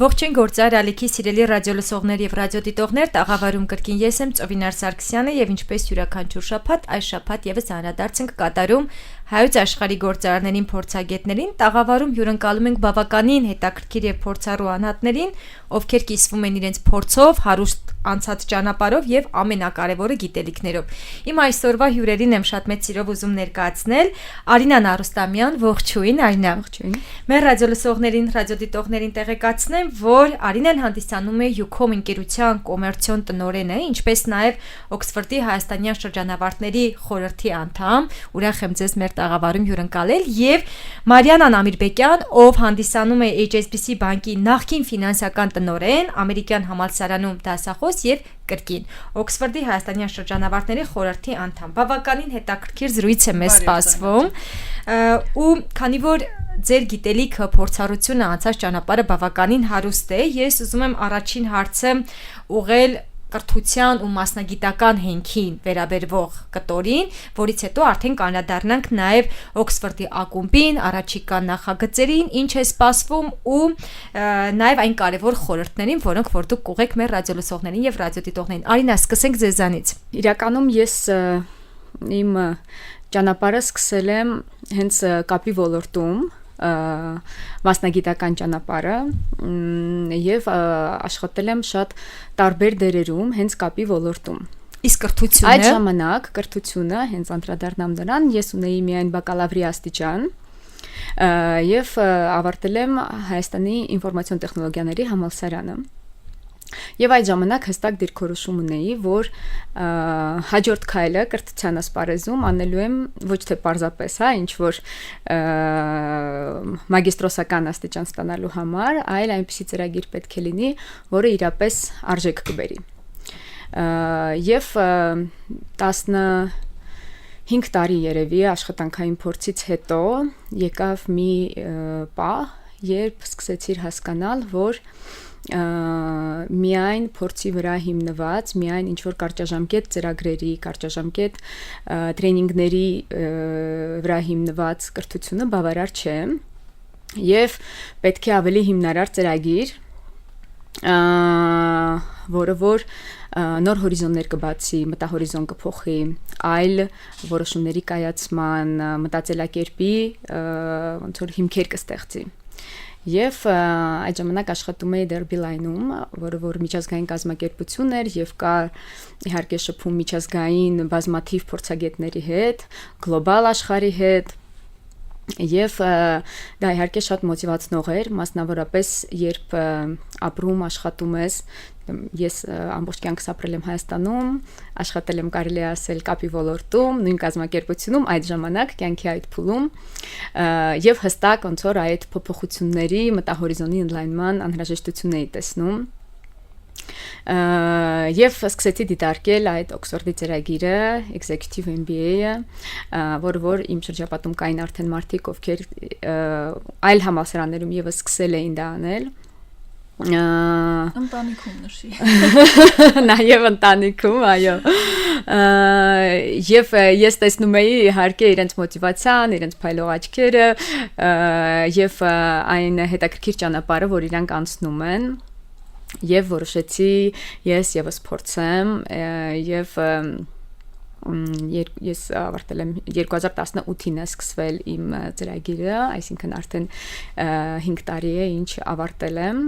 Ողջույն գործար ալիքի սիրելի ռադիոլսողներ եւ ռադիոդիտողներ, տաղավարում կրկին ես եմ Ծովինար Սարգսյանը եւ ինչպես յուրաքանչյուր շաբաթ, այս շաբաթ եւս անդրադարձ ենք կատարում հայոց աշխարհի գործարարներին, փորձագետներին, տաղավարում հյուրընկալում ենք բավականին հետաքրքիր եւ փորձառու անհատներին, ովքեր կիսվում են իրենց փորձով, հարուստ անցած ճանապարհով եւ ամենակարևորը գիտելիքներով։ Իմ այսօրվա հյուրերին եմ շատ մեծ սիրով ուզում ներկայացնել Արինան Արուստամյան, ողջույն Արինա։ Ողջույն։ Մեր ռադիոլսողներին, ռադիոդիտողներին տեղեկացնեմ, որ Արինան հանդիսանում է Յուքոմ ընկերության կոմերցիոն տնօրենը, ինչպես նաև Օքսֆորդի հայաստանյան շրջանավարտների խորհրդի անդամ։ Ուրախ եմ ձեզ մեր տաղավարում հյուրընկալել եւ Մարիանան Ամիրբեկյան, ով հանդիսանում է HSBC բանկի նախկին ֆինանսական տնօրեն, ամերիկյան համալսարանում դասախոս եւ կրկին Օքսֆորդի հայաստանյան շրջանավարտների խորհրդի անդամ։ Բավականին հետաքրքիր զրույց է մեզ սպասվում ու քանի որ ձեր գիտելիքը, փորձառությունը, անցած ճանապարհը բավականին հարուստ է, ես ուզում եմ առաջին հարցը ուղղել կրթության ու մասնագիտական հենքին վերաբերվող կտորին, որից հետո արդեն կանադառնանք նաև Օքսֆորդի ակումբին, առաջիկա նախագծերին, ինչ է սպասվում ու նաև այն կարևոր խորհուրդներին, որոնք որ դուք կուղեք մեր ռադիոլսողներին եւ ռադիոդիտողներին։ Արինա, սկսենք ձեզանից։ Իրականում ես իմ ճանապարհը սկսել եմ հենց կապի ոլորտում, մասնագիտական ճանապարհը եւ աշխատել եմ շատ տարբեր դերերում հենց կապի ոլորտում։ Իսկ կրթությունը այդ ժամանակ կրթությունը հենց անդրադառնամ նրան, ես ունեի միայն բակալավրի աստիճան եւ ավարտել եմ Հայաստանի ինֆորմացիոն տեխնոլոգիաների համալսարանը։ Եվ այդ ժամանակ հստակ դիրքորոշում ունեի, որ հաջորդ քայլը կրթության ասպարեզում անելու եմ ոչ թե պարզապես, ինչ որ մագիստրոսական աստիճան ստանալու համար, այլ այնպիսի ծրագիր պետք է լինի, որը իրապես արժեք կբերի։ Եվ 15 տարի երևի աշխատանքային փորձից հետո եկավ մի պահ, երբ սկսեցի հասկանալ, որ միայն փորձի վրա հիմնված, միայն ինչ որ կարճաժամկետ ծրագրերի, կարճաժամկետ տրեյնինգների վրա հիմնված կրթությունը բավարար չէ եւ պետք է ավելի հիմնարար ծրագիր, որը որ նոր հորիզոններ կբացի, մտահորիզոն կփոխի, այլ որոշումների կայացման, մտածելակերպի ոնց որ հիմքեր կստեղծի։ Եվ այդ ժամանակ աշխատում էի Դերբիլայնում, որը որ միջազգային կազմակերպություն էր եւ կա իհարկե շփում միջազգային բազմաթիվ փորձագետների հետ, գլոբալ աշխարհի հետ եւ դա իհարկե շատ մոտիվացնող էր, մասնավորապես երբ ապրում աշխատում ես, ես ամբողջ կյանքս ապրել եմ Հայաստանում, աշխատել եմ կարելի ասել կապի ոլորտում, նույն կազմակերպությունում այդ ժամանակ կյանքի այդ փուլում եւ հստակ ոնց որ այդ փոփոխությունների մտահորիզոնի ընդլայնման անհրաժեշտություն էի տեսնում եւ սկսեցի դիտարկել այդ Օքսֆորդի ծրագիրը, Executive MBA-ը, որ իմ շրջապատում կային արդեն մարդիկ, ովքեր այլ համալսարաններում եւս սկսել էին դա անել։ Ընտանիքում նշի։ Նաեւ ընտանիքում, այո։ Եվ ես տեսնում էի իհարկե իրենց մոտիվացիան, իրենց փայլող աչքերը եւ այն հետաքրքիր ճանապարհը, որ իրանք անցնում են։ Եվ որոշեցի ես եւս փորձեմ եւ ես ավարտել եմ 2018-ին է սկսվել իմ ծրագիրը, այսինքն արդեն 5 տարի է ինչ ավարտել եմ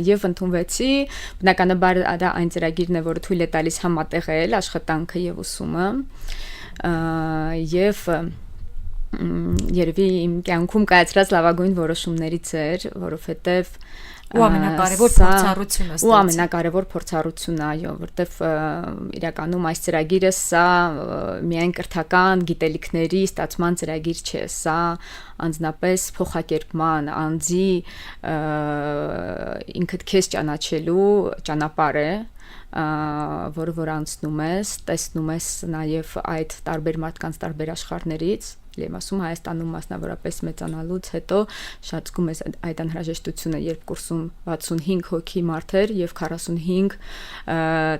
եւ ընդունվեցի, բնականաբար դա այն ծրագիրն է, որը թույլ է տալիս համատեղել աշխատանքը եւ ուսումը եւ երևի իմ կյանքում կայացրած լավագույն որոշումներից էր, որովհետեւ ու ամենակարևոր փորձառությունը ու ամենակարևոր փորձառությունը, այո, որտեվ իրականում այս ծրագիրը սա միայն կրթական գիտելիքների ստացման ծրագիր չէ, սա անձնապես փոխակերպման, անձի ինքդ քեզ ճանաչելու ճանապարհ է, որը որ անցնում ես, տեսնում ես նաև այդ տարբեր մարդկանց տարբեր աշխարհներից Լեմ ասում Հայաստանում մասնավորապես մեծանալուց հետո շատ զգում ես այդ անհրաժեշտությունը, երբ կուրսում 65 հոգի մարդեր եւ 45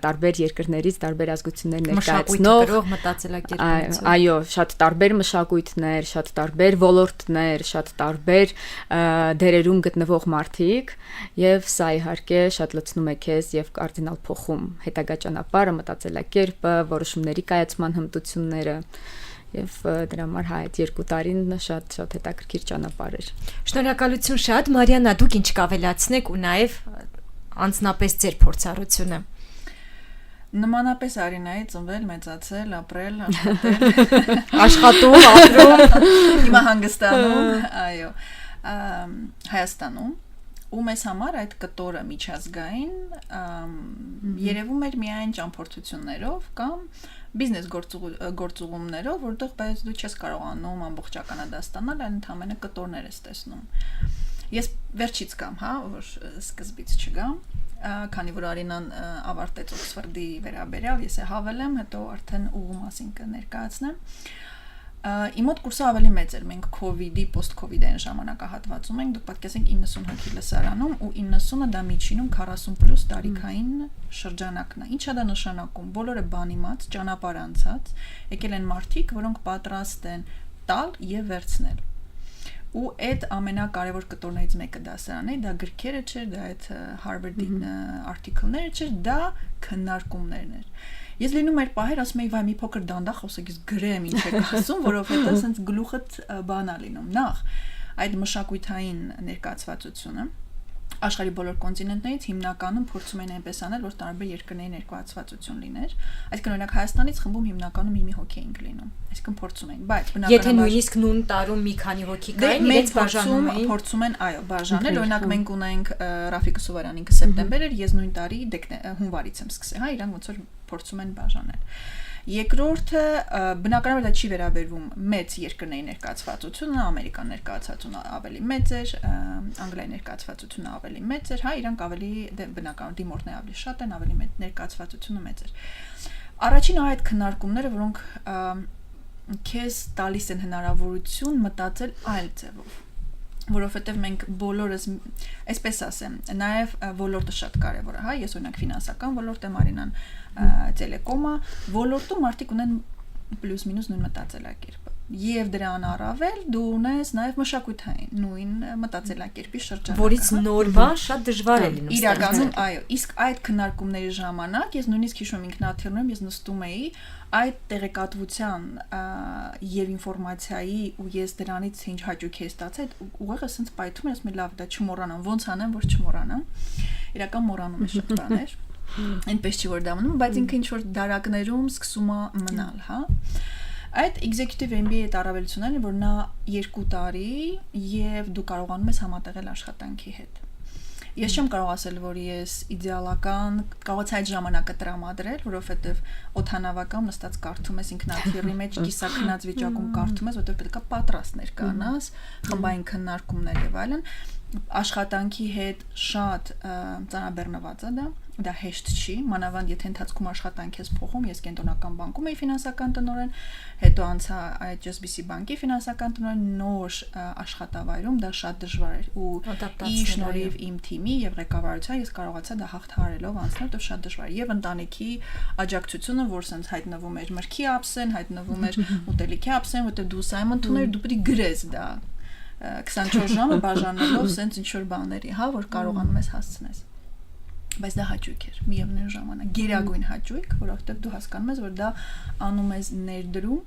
տարբեր երկրներից տարբեր ազգություններ ներկայացնող մտածելակերպություն։ Այո, շատ տարբեր մշակույթներ, շատ տարբեր ոլորտներ, շատ տարբեր դերերում գտնվող մարդիկ եւ սա իհարկե շատ լցնում է քեզ եւ կարդինալ փոխում հետագա ճանապարհը, մտածելակերպը, որոշումների կայացման հմտությունները Եվ դրա համար այդ 2 տարին շատ հետաքրքիր ճանապարհ էր։ Շնորհակալություն շատ, Մարիաննա, դուք ինչ կավելացնեք ու նաև անձնապես ձեր փորձառությունը։ Նմանապես Արինայի ծնվել, մեծացել, ապրել, աշխատել, աշխատում, ապրում, հիմա հանգստանում, այո, Հայաստանում ու մեզ համար այդ կտորը միջազգային երևում էր միայն ճամփորդություններով կամ բիզնես գործուղումներով, որտեղ բայց դու չես կարողանում ամբողջական դա ստանալ, այլ ընդհանրապես կտորներ ես տեսնում։ Ես վերջից կամ, որ սկզբից չգամ, քանի որ Արինան ավարտեց Օքսֆորդի վերաբերյալ, ես հավել եմ, հետո արդեն ուղու մասին կներկայացնեմ։ Իմ մոտ կուրսը ավելի մեծ էր, մենք COVID-ի, post-COVID-ային ժամանակահատվածում ենք, դուք պատկերացնեք 90 հոգի լսարանում ու 90-ը դա միջինում 40+ տարիքային շրջանակն է։ Ինչ է դա նշանակում։ Բոլորը բանիմաց, ճանապարհ անցած, եկել են մարդիկ, որոնք պատրաստ են տալ եւ վերցնել։ Ու այդ ամենակարևոր կտորներից մեկը դասարան է, դա գրքերը չէր, դա այդ Harvard-ի արտիկլները չէր, դա քննարկումներն էր։ Ես լինում էր պահեր, ասում էի, վայ, մի փոքր դանդաղ խոսեք, ես գրեմ ինչ եք ասում, որովհետեւ ասենց գլուխդ բան է լինում։ Նախ այդ մշակութային ներկայացվածությունը աշխարհի բոլոր կոնտինենտներից հիմնականում փորձում են այնպես անել, որ տարբեր երկրների ներկայացվածություն լիներ։ Այսինքն օրինակ Հայաստանից խմբում հիմնականում մի հոգի էինք լինում։ Այսինքն փորձում էին, բայց բնականաբար եթե նույնիսկ նույն տարում մի քանի հոգի կային, իրենց բաժանում էին, փորձում են, այո, բաժանել, օրինակ մենք ունենք Ռաֆիկ Սովարյանին սեպտեմբեր էր, ես նույն տարի հունվարից եմ սկսել, իրենք ոնց որ փորձում են բաժանել։ Երկրորդը բնականաբար դա չի վերաբերվում մեծ երկրների ներկայացվածությունը, ամերիկան ներկայացվածությունը ավելի մեծ էր, անգլիայի ներկայացվածությունը ավելի մեծ էր, իրանք ավելի բնականաբար դիմորդները ավելի շատ են, ավելի մեծ ներկայացվածությունը մեծ էր։ Առաջինը այդ քննարկումները, որոնք քեզ տալիս են հնարավորություն մտածել այլ ձևով, որովհետև մենք բոլորս, այսպես ասեմ, նաև ոլորտը շատ կարևոր է, ես օրինակ ֆինանսական ոլորտ եմ, Արինան տելեկոմա, ոլորտում մարդիկ ունեն պլյուս-մինուս նույն մտածելակերպը։ Եվ դրան առավել դու ունես նաև մշակութային նույն մտածելակերպի շրջանակ, որից նոր բան շատ դժվար է լինում։ Իրականում, այո, իսկ այդ քննարկումների ժամանակ ես նույնիսկ հիշում ինքնաթիռներում ես նստում էի այդ տեղեկատվության եւ ինֆորմացիայի ու ես դրանից ինչ հաճույք եմ ստացել, ուղղակի ասենց պայթում եմ, ասում եմ լավ, դա չմոռանամ, ոնց անեմ, որ չմոռանամ։ Իրական մոռանում եմ շատ բաներ։ Այնպես չի որ դա մնում, բայց ինքը ինչ որ դարակներում սկսում է մնալ, Այդ executive MBA-ի առավելությունն է, որ նա 2 տարի եւ դու կարողանում ես համատեղել աշխատանքի հետ։ Ես չեմ կարող ասել, որ ես իդեալական կարողացա այդ ժամանակը տրամադրել, որովհետեւ օդանավական նստած կարդում ես ինքնաթիռի մեջ, կիսաքնած վիճակում կարդում ես, որտեղ պետք է պատրաստ ներկանաս, խմբային քննարկումներ եւ այլն։ Աշխատանքի հետ շատ ծանրաբեռնված է դա հեշտ չի, մանավանդ եթե ընթացքում աշխատանք ես փոխում, ես կենտրոնական բանկում էի ֆինանսական տնօրեն, հետո անցա HSBC բանկի ֆինանսական տնօրեն, նոր աշխատավայրում դա շատ դժվար էր ու ի շնորհիվ իմ թիմի եւ ղեկավարության ես կարողացա դա հաղթահարելով անցնել, դա շատ դժվար եւ ընտանիքի աջակցությունը, որ sense հայտնվում էր մրգի ափսեն, հայտնվում էր ուտելիքի ափսեն, որտեղ դու սայմ ընդուներ, դու պետք է գրես դա 24 ժամը բաժանելով sense ինչ որ բաների, որ կարողանում ես հասցնես։ Բայց դա հաճույք էր, միևնույն ժամանակ, գերագույն հաճույք, որովհետև դու հասկանում ես, որ դա անում ես ներդրում,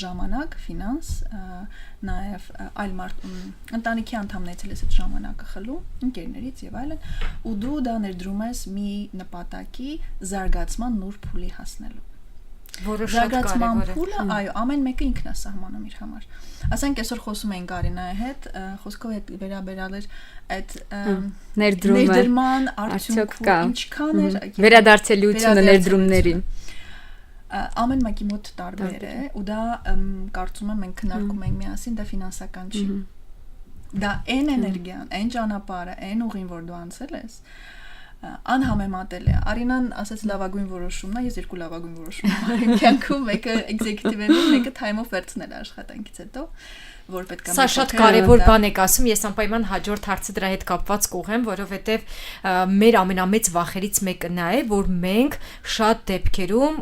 ժամանակ, ֆինանս, նաև այլ ընտանիքի անդամներից ես այդ ժամանակը խլում, ընկերներից եւ այլն, ու դու դա ներդրում ես մի նպատակի զարգացման նոր փուլի հասնելու։ Որը շատ կարևոր է։ Փուլը, այո, ամեն մեկը ինքն է սահմանում իր համար։ Ասենք այսօր խոսում ենք Արինայի հետ, խոսքով հետ վերաբերալ էր այդ ներդրման արդյունքը ինչքան էր վերադարձելիությունը ներդրումներին։ Ամեն մեկի մոտ տարբեր է, ու դա կարծում եմ մենք քննարկում ենք միասին, դա ֆինանսական չի։ Դա այն էներգիան, այն ճանապարհը, այն ուղին, որ դու անցել ես, անհամեմատել է։ Արինան ասաց լավագույն որոշումն է, ես երկու լավագույն որոշում եմ արել կյանքում, մեկը executive-ը, մեկը time-ով վերցնել աշխատանքից հետո, որ պետք է։ Սա շատ կարևոր բան եք ասում, ես անպայման հաջորդ հարցը դրա հետ կապված կուղեմ, որովհետև մեր ամենամեծ վախերից մեկը նա է, որ մենք շատ դեպքերում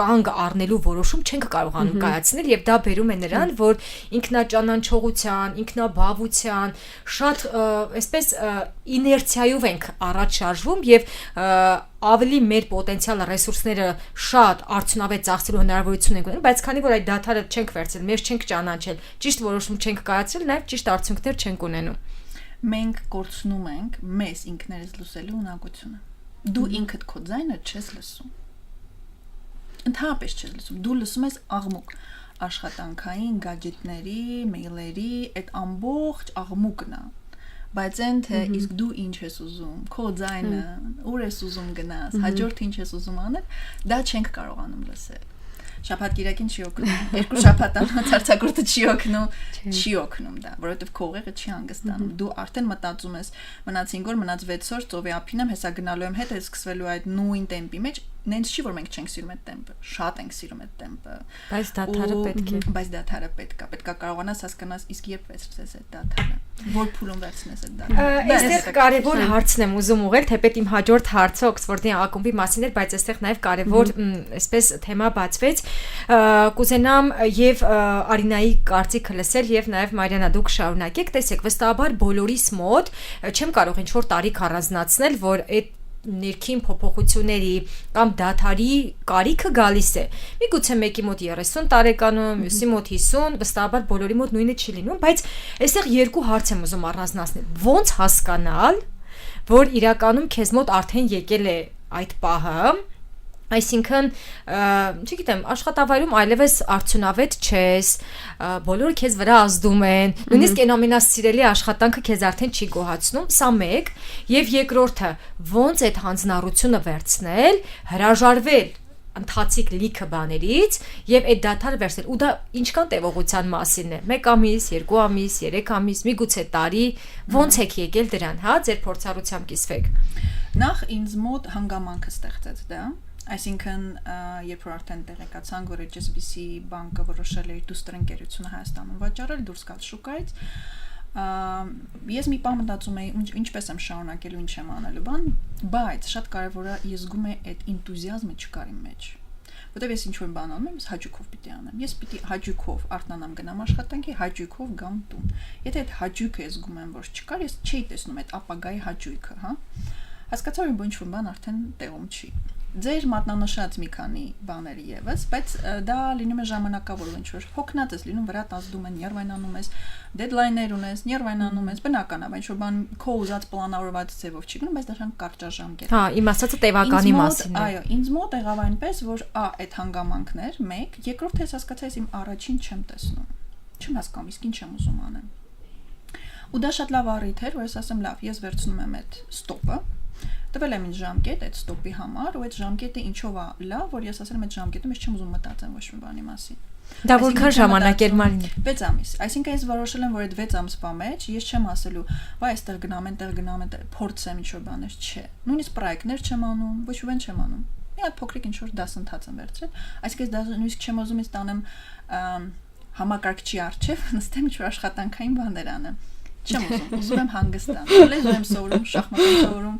կանգ առնելու որոշում չենք կարողանում կայացնել եւ դա բերում է նրան, որ ինքնաճանաչողության, ինքնաբավության շատ այսպես իներցիայով ենք առաջ շարժվում եւ ավելի մեր պոտենցիալ ռեսուրսները շատ արդյունավետ ծախսելու հնարավորություն ենք ունենում, բայց քանի որ այդ դադարը չենք վերցրել, մեր չենք ճանաչել, ճիշտ որոշում չենք կայացրել, նաև ճիշտ արդյունքներ չենք ունենում։ Մենք կորցնում ենք մեզ ինքներս լսելու ունակությունը։ Դու ինքդ քո ձայնը չես լսում։ Ընդհանրապես չես լսում։ Դու լսում ես աղմուկ, աշխատանքային գadgetների, մեյլերի, այդ ամբողջ աղմուկն է։ Բայց այն թե իսկ դու ինչ ես ուզում, քո ձայնը, ուր ես ուզում գնաս, հաջորդ ինչ ես ուզում անել, դա չենք կարողանում լսել։ Շաբաթ կիրակին չի օգնում, երկու շաբաթ անց արձակուրդը չի օգնում դա, որովհետև քո ուղեղը չի հանգստանում։ Դու արդեն մտածում ես, մնաց 5 օր, մնաց 6 օր, ծովի ափին եմ, հեսա գնալու եմ հետ, այս սկսվելու այդ նույն տեմպի մեջ, նենց չի որ մենք չենք սիրում այդ տեմպը, շատ ենք սիրում այդ տեմպը։ Բայց դադարը պետք է։ Բայց դադարը պետք է կարողանաս հասկանաս իսկ երբ վերցնես այդ դադարը, որ փուլում վերցնես այդ դադարը։ Այստեղ կարևոր հարցն եմ ուզում ուղղել, թեպետ իմ հաջորդ հարցը Օքսֆորդի ակումբի մասին էր, բայց այստեղ նաև կարևոր այսպես թեմա բացվեց։ Կուզենամ եւ Արինայի կարծիքը լսել եւ նաև Մարիանա դուք շարունակեք, տեսեք, վստահաբար բոլորիս մոտ չեմ կարող ինչ-որ տարիք առանձնացնել, որ այդ ներքին փոփոխությունների կամ դաթարի կարիքը գալիս է։ Միգուցե մեկի մոտ 30 տարեկանում, մյուսի մոտ 50, վստահաբար բոլորի մոտ նույնը չի լինում, բայց այստեղ երկու հարց եմ ուզում առանձնացնել։ Ոնց հասկանալ, որ իրականում քեզ մոտ արդեն եկել է այդ պահը, այսինքն, չգիտեմ, աշխատավայրում այլևս արդյունավետ չես, բոլորը քեզ վրա ազդում են, նույնիսկ այն ամենասիրելի աշխատանքը քեզ արդեն չի գոհացնում, սա մեկ, եւ երկրորդը, ոնց այդ հանձնառությունը վերցնել, հրաժարվել ընթացիկ լիքը բաներից եւ այդ դաթարը վերցնել, ու դա ինչքան տևողության մասին է, 1 ամիս, 2 ամիս, 3 ամիս, միգուցե տարի, ոնց եք եկել դրան, հա, ձեր փորձառությամբ կիսվեք։ Նախ ինձ մոտ հանգամանքը ստեղծեց դա։ Այսինքն, երբ որ արդեն տեղեկացանք, որ HSBC բանկը որոշել է իր դուստր ընկերությունը Հայաստանում վաճառել, դուրս գալ շուկայից, ես մի բան մտածում էի, ինչպես եմ շարունակելու, ինչ եմ անելու բան, բայց շատ կարևոր է ես զգում եմ այդ էնտուզիազմը չկար իմ մեջ։ Որտեւ ես ինչ-որ բան անում եմ, ես հաճույքով պիտի անեմ։ Ես պիտի հաճույքով արթնանամ գնամ աշխատանքի, հաճույքով գամ տուն։ Եթե այդ հաճույքը ես զգում եմ, որ չկար, ես չէի տեսնում այդ ապագայի հաճույքը, հա։ Հասկացա, որ ինչ-որ բան արդեն տեղում չի։ Ձեր մատնանշած մի քանի բաներ եւս, բայց դա լինում է ժամանակավոր, ինչ-որ հոգնած ես լինում, վրա տազդում են, նյարվայնանում ես, դեդլայններ ունես, նյարվայնանում ես, բնական է, ինչ-որ բան քո ուզած պլանավորված ձևով չի գնում, բայց դա շան կարճաժամկետ։ Հա, իմ ասածը տևականի մասին է։ Այո, ինձ մոտ եղավ այնպես, որ այդ հանգամանքներ, մեկ, երկրորդ ես հասկացա, ես իմ առաջին չեմ տեսնում։ Չեմ հասկանում, իսկ ինչ եմ ուզում անեմ։ Ու դա շատ լավ առիթ էր, որ ես ասեմ, լավ, ես վերցնում եմ այդ ստոպը, տվել եմ ինձ ժամկետ այդ ստոպի համար, ու այդ ժամկետը ինչով է լավ, որ ես ասել եմ այդ ժամկետում ես չեմ ուզում մտածեմ ոչ մի բանի մասին։ Դա որքան ժամանակ էր Մարինե։ 6 ամիս։ Այսինքն ես որոշել եմ, որ այդ 6 ամսվա մեջ ես չեմ ասելու, վայ, այստեղ գնամ, այնտեղ գնամ, փորձեմ ինչ-որ բաներ, չէ։ Նույնիսկ պրոյեկտներ չեմ անում, ոչ ոք չեմ անում։ Մի հատ փոքրիկ ինչ-որ դասընթաց եմ վերցրել, այսինքն դա նույնիսկ չեմ ուզում ես տանեմ համակարգչի առջև, նստեմ ինչ-որ աշխատանքային բաներ անեմ։ Չեմ ուզում եմ հանգստանալ, ուզում եմ սովորում, շախմատ եմ սովորում,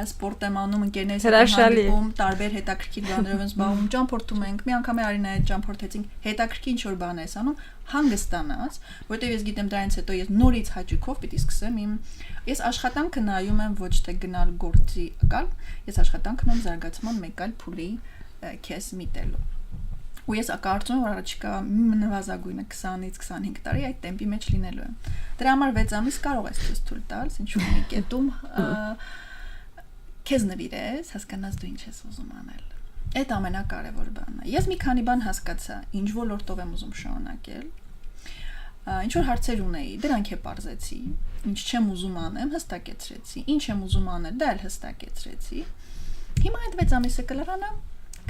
սպորտ եմ անում, ընկերներիս հետ հանդիպում, տարբեր հետաքրքիր բաներով եմ զբաղվում, ճամփորդում ենք, մի անգամ Արինայի հետ ճամփորդեցինք, հետաքրքիր ինչ-որ բան ես անում, հանգստանաս, որովհետև ես գիտեմ դրանից հետո ես նորից հաճույքով պիտի սկսեմ իմ ես աշխատանքը նայում եմ ոչ թե գնալ գործի գալ, ես աշխատանքն եմ զարգացման մեկ այլ փուլի քեզ միտելու։ Ու ես կարծում եմ, որ առաջիկա նվազագույնը 20-ից 25 տարի այդ տեմպի մեջ լինելու է։ Դրա համար 6 ամիս կարող ես ցույց տալ տալ, ինչ-որ մի կետում քեզ նվիրես, հասկանաս դու ինչ ես ուզում անել։ Այդ ամենակարևոր բանն է։ Ես մի քանի բան հասկացա, ինչ ոլորտով եմ ուզում շարունակել։ Ինչ որ հարցեր ունեի, դրանք է բարձեցի, ինչ չեմ ուզում անեմ, հստակեցրեցի, ինչ եմ ուզում անել, դա էլ հստակեցրեցի։ Հիմա այդ 6 ամիսը կլրանա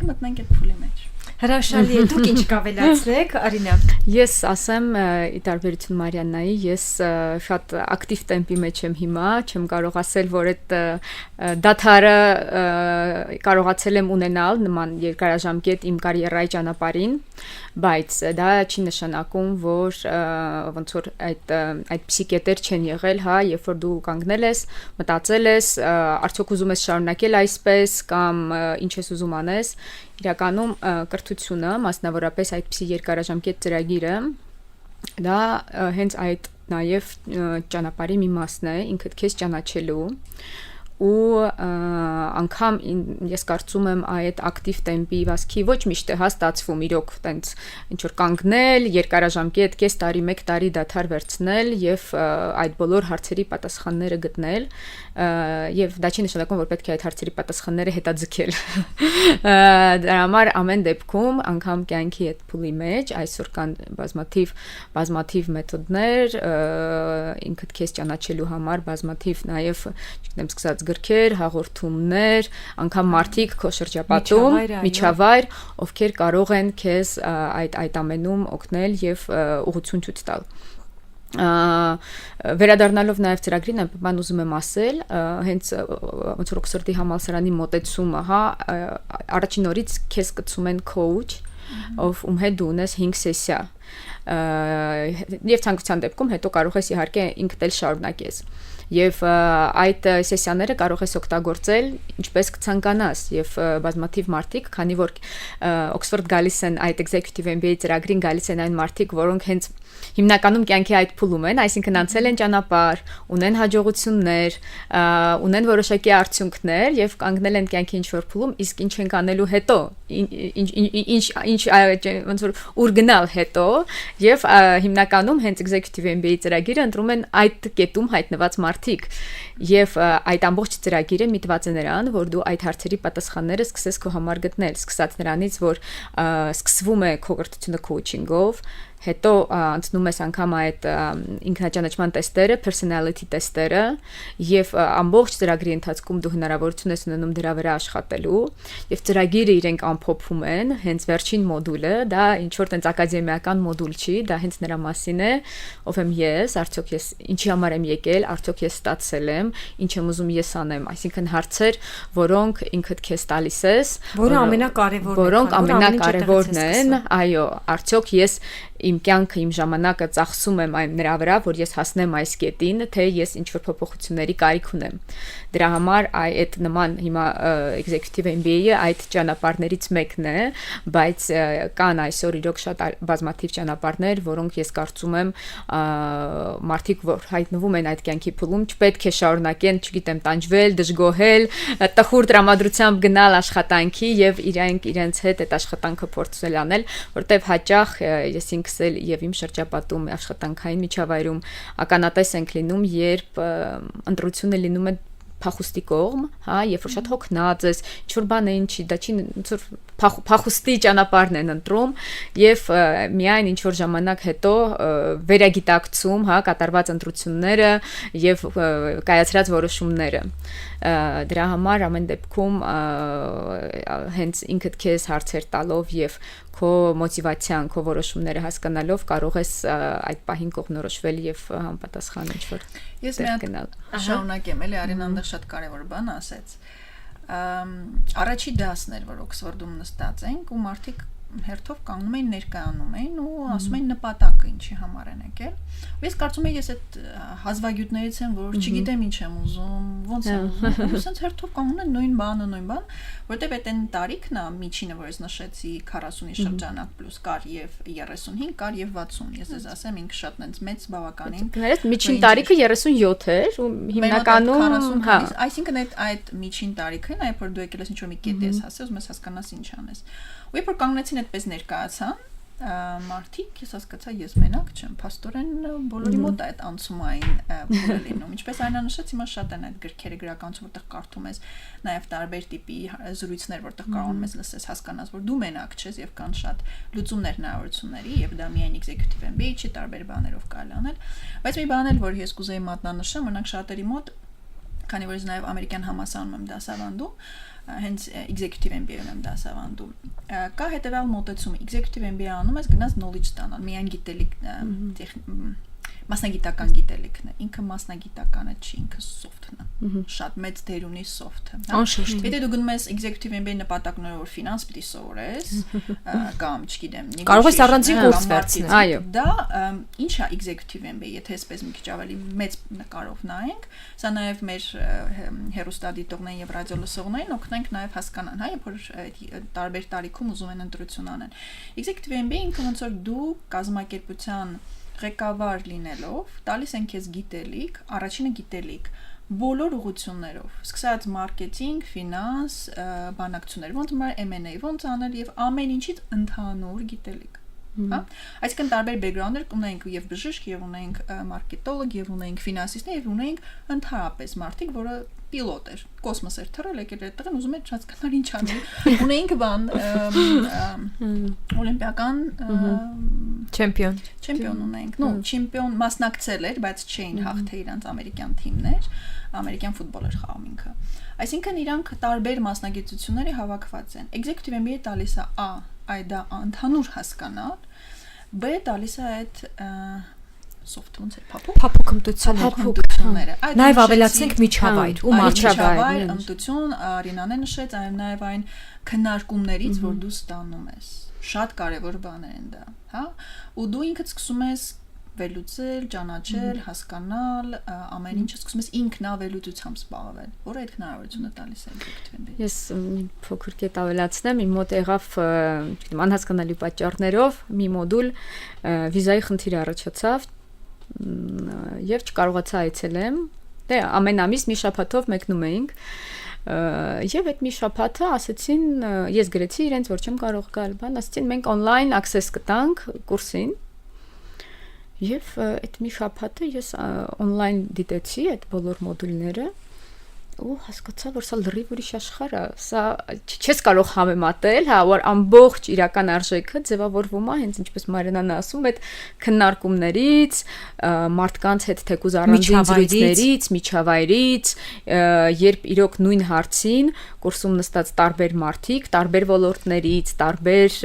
կմտնենք այդ փուլի մեջ։ Հրաշալի է, դուք ինչ կավելացնեք, Արինա։ Ես ասեմ ի տարբերություն Մարիաննայի, ես շատ ակտիվ տեմպի մեջ եմ հիմա, չեմ կարող ասել, որ այդ դաթարը կարողացել եմ ունենալ նման երկարաժամկետ իմ կարիերայի ճանապարհին, բայց դա չի նշանակում, որ ոնց որ այդպիսի կետեր չեն եղել, հա, երբ որ դու կանգնել ես, մտածել ես, արդյոք ուզում ես շարունակել այսպես կամ ինչ ես ուզում անես, իրականում կրթությունը, մասնավորապես այդպիսի երկարաժամկետ ծրագիրը, դա հենց այդ նաև ճանապարհի մի մասն է, ինքդ քեզ ճանաչելու ու անգամ ես կարծում եմ այդ ակտիվ տեմպի վասկի ոչ միշտ է հաստատվում իրոք տենց ինչ որ կանգնել երկարաժամկետ կես տարի, 1 տարի դադար վերցնել եւ այդ բոլոր հարցերի պատասխանները գտնել եւ դա չի նշանակում որ պետք է այդ հարցերի պատասխանները հետաձգել դրա համար ամեն դեպքում անգամ կյանքի այդ փուլի մեջ այսօր կան բազմաթիվ մեթոդներ ինքդ քեզ ճանաչելու համար բազմաթիվ նաեւ չգիտեմ սկսած գրքեր, հաղորդումներ, անգամ մարդիկ քո շրջապատում, միջավայր, ովքեր կարող են քեզ այդ ամենում օգնել եւ ուղղություն ցույց տալ։ Վերադառնալով նաեւ ծրագրին, բան ուզում եմ ասել, հենց ոնց որ Օքսֆորդի համալսարանի մոտեցումը, հա, առաջին օրից քեզ կցում են coach, ով ում հետ դու ունես 5 սեսիա։ Եվ ցանկության դեպքում հետո կարող ես իհարկե ինքդ էլ շարունակես։ Եվ այդ սեսիաները կարող ես օգտագործել ինչպես կցանկանաս եւ բազմաթիվ մարդիկ, քանի որ Օքսֆորդ գալիս են այդ executive MBA ծրագրին գալիս են այն մարդիկ, որոնք հենց հիմնականում կյանքի այդ փուլում են, այսինքն անցել են ճանապարհ, ունեն հաջողություններ, ունեն որոշակի արդյունքներ եւ կանգնել են կյանքի ինչ-որ փուլում, իսկ ինչ են անելու հետո, ինչ ոնց որ ուր գնալ հետո եւ հիմնականում հենց executive MBA ծրագիրը ընտրում են այդ կետում հայտնված մարդիկ եւ այդ ամբողջ ծրագիրը միտված է նրան, որ դու այդ հարցերի պատասխանները սկսես քո համար գտնել, սկսած նրանից, որ սկսվում է քո կրթությունը coaching-ով, հետո անցնում ես անգամ այդ ինքնաճանաչման տեստերը, personality տեստերը եւ ամբողջ ծրագրի ընթացքում դու հնարավորություն ես ունենում դրա վրա աշխատելու եւ ծրագիրը իրենք ամփոփում են, հենց վերջին մոդուլը, դա ինչ որ տենց ակադեմիական մոդուլ չի, դա հենց նրա մասին է, ով եմ ես, արդյոք ես ինչի համար եմ եկել, արդյոք ես ստացել եմ, ինչ եմ ուզում ես անեմ, այսինքն հարցեր, որոնք ինքդ քեզ տալիս ես, որոնք ամենակարևորն են, այո, արդյոք ես իմ կյանքը, իմ ժամանակը ծախսում եմ նրա վրա, որ ես հասնեմ այս կետին, թե ես ինչ-որ փոփոխությունների կարիք ունեմ։ Դրա համար այդ նման հիմա executive MBA-ը այդ ճանապարհներից մեկն է, բայց կան այսօր իրոք շատ բազմաթիվ ճանապարհներ, որոնք ես կարծում եմ մարդիկ, որ հայտնվում են այդ կյանքի փուլում, չպետք է շարունակեն, չգիտեմ, տանջվել, դժգոհել, տխուր տրամադրությամբ գնալ աշխատանքի եւ իրենց հետ այդ աշխատանքը փորձել անել, որտեվ հաճախ ես ինքսել եւ իմ շրջապատում աշխատանքային միջավայրում ականատես ենք լինում, երբ ընտրությունը լինում է փախուստի կողմ, հա, երբ որ շատ հոգնած ես, ինչ որ բան է ինչի, դա չի ոնց որ փախուստի ճանապարհն են ընտրում եւ միայն ինչ որ ժամանակ հետո վերագիտակցում, հա, կատարված ընտրությունները եւ կայացրած որոշումները։ Դրա համար ամեն դեպքում հենց ինքդ քեզ հարցեր տալով եւ քո մոտիվացիան, քո որոշումները հասկանալով կարող ես այդ պահին կողմնորոշվել եւ համապատասխան ինչ-որ տեղ գնալ։ Շարունակեմ, էլի Արինան շատ կարևոր բան ասեց։ Առաջի դասն էր, որ Օքսֆորդում նստած ենք ու մարդիկ հերթով կանգնում էին, ներկայանում էին ու ասում էին նպատակը ինչի համար են եկել։ Ու ես կարծում եմ ես այդ հազվագյուտներից եմ, որ չգիտեմ ինչ եմ ուզում, ոնց եմ ուզում, ու ասենց հերթով կանգնում են նույն բանը, որտեվ այդ այն տարիքն է միջինը, որ ես նշեցի 40-ի շրջանակ պլյուս կար եւ 35 կար եւ 60։ Ես ձեզ ասեմ, ինքը շատ նենց մեծ բավականին։ Կներես միջին տարիքը 37 էր ու հիմնականում, հա, այսինքն այդ միջին տարիքն է, որ դու եկել ես ինչ որ մի կետ ես հասել, ուզում ես հասկանաս ինչ անես։ Ու երբ որ կանգնեցին այդպես ներկայացան մարդիկ, ես հասկացա ես մենակ չեմ, փաստորեն բոլորի մոտ այդ անցումային փուլը լինում։ Ինչպես Արինան նշեց, հիմա շատ են այդ գրքերը գրականություն, որտեղ կարդում ես նաև տարբեր տիպի զրույցներ, որտեղ կարողանում ես լսես, հասկանաս, որ դու մենակ չես եւ կան շատ լուծումներ հնարավորությունների եւ դա միայն executive MBA չի, տարբեր բաներով կարելի անել։ Բայց մի բան էլ, որ ես կուզեի մատնանշեմ, օրինակ շատերի մոտ քանի որ ես նաև ամերիկյան համալսարանում եմ դասավանդում, հենց executive MBA-ում եմ դասավանդում։ Կա հետևյալ մոտեցումը, executive MBA անում ես գնաց knowledge ստանալ, միայն գիտելիք մասնագիտական գիտելիքն է, ինքը մասնագիտականը չի, ինքը soft-ն է, շատ մեծ դեր ունի soft-ը, Անշուշտ։ Եթե դու գնում ես executive MBA նպատակներով որ ֆինանս պիտի սովորես, կամ չգիտեմ, Կարող ես առանձին կուրս վերցնել։ Այո։ Դա ինչ է executive MBA, եթե այսպես մի քիչ ավելի մեծ նկարով նայենք, սա նաև մեր հեռուստադիտողներին եւ ռադիոլսողներին օգնենք նաև հասկանան, հա, երբ որ տարբեր տարիքում ուզում են ընտրություն անեն։ Executive MBA ինքը ոնց որ դու կազմակերպության ղեկավար լինելով, տալիս են քեզ գիտելիք, առաջինը գիտելիք, բոլոր ուղղություններով, սկսած մարքեթինգ, ֆինանս, բանակցություններ, ոնց որ M&A, ոնց անել եւ ամեն ինչից ընդհանուր գիտելիք, հա? Այսինքն տարբեր բեքգրաունդներ ունենք եւ բժիշկ, եւ ունենք մարքետոլոգ, եւ ունենք ֆինանսիստներ, եւ ունենք ընդհանրապես մարդիկ, որը պիլոտ էր, կոսմոս էր թռել, եկել այդտեղ ուզում էր հասկանալ ինչ անել։ Ունենք բան օլիմպիական չեմպիոն ունենք, չեմպիոն մասնակցել էր, բայց չէին հաղթել իրանց ամերիկյան թիմներ, ամերիկյան ֆուտբոլ էր խաղում ինքը։ Այսինքն իրանք տարբեր մասնագիտությունների հավաքված են։ Executive MBA տալիս է այդ դա ընդհանուր հասկանալ, B տալիս է այդ soft-ոնց է փափուկությունները։ Նաև ավելացնենք միջավայր ու միջավայր, ըմտություն, Արինան է նշեց, այլ նաև այն քննարկումներից, որ դու ստանում ես։ Շատ կարևոր բաներ են դա, հա? Ու դու ինքդ սկսում ես վերլուծել, ճանաչել, հասկանալ, ամեն ինչը սկսում ես ինքնավելուծությամբ զբաղվել, որը այդ հնարավորությունը տալիս է executive MBA։ Ես փոքր կետ ավելացնեմ, իմ մոտ եղավ, չգիտեմ, անհասկանալի պատճառներով մի մոդուլ վիզայի խնդիր առաջացավ եւ չկարողացա այցելեմ։ Դե ամեն ամիս մի շաբաթով մեկնում էինք եւ այդ մի շաբաթը ասեցին, ես գրեցի իրենց, որ չեմ կարող գալ, բան, ասեցին մենք on-line access կտանք կուրսին։ Եվ այդ մի շաբաթը ես on-line դիտեցի այդ բոլոր մոդուլները ու հասկացա, որ սա լրիվ ուրիշ աշխարհ է, սա չես կարող համեմատել, հա, որ ամբողջ իրական արժեքը ձևավորվում է հենց ինչպես Մարինան ասում, այդ քննարկումներից, մարդկանց հետ թեկուզ առանձին զրույցներից, միջավայրից, երբ իրոք նույն հարցին կուրսում նստած տարբեր մարդիկ, տարբեր ոլորտներից, տարբեր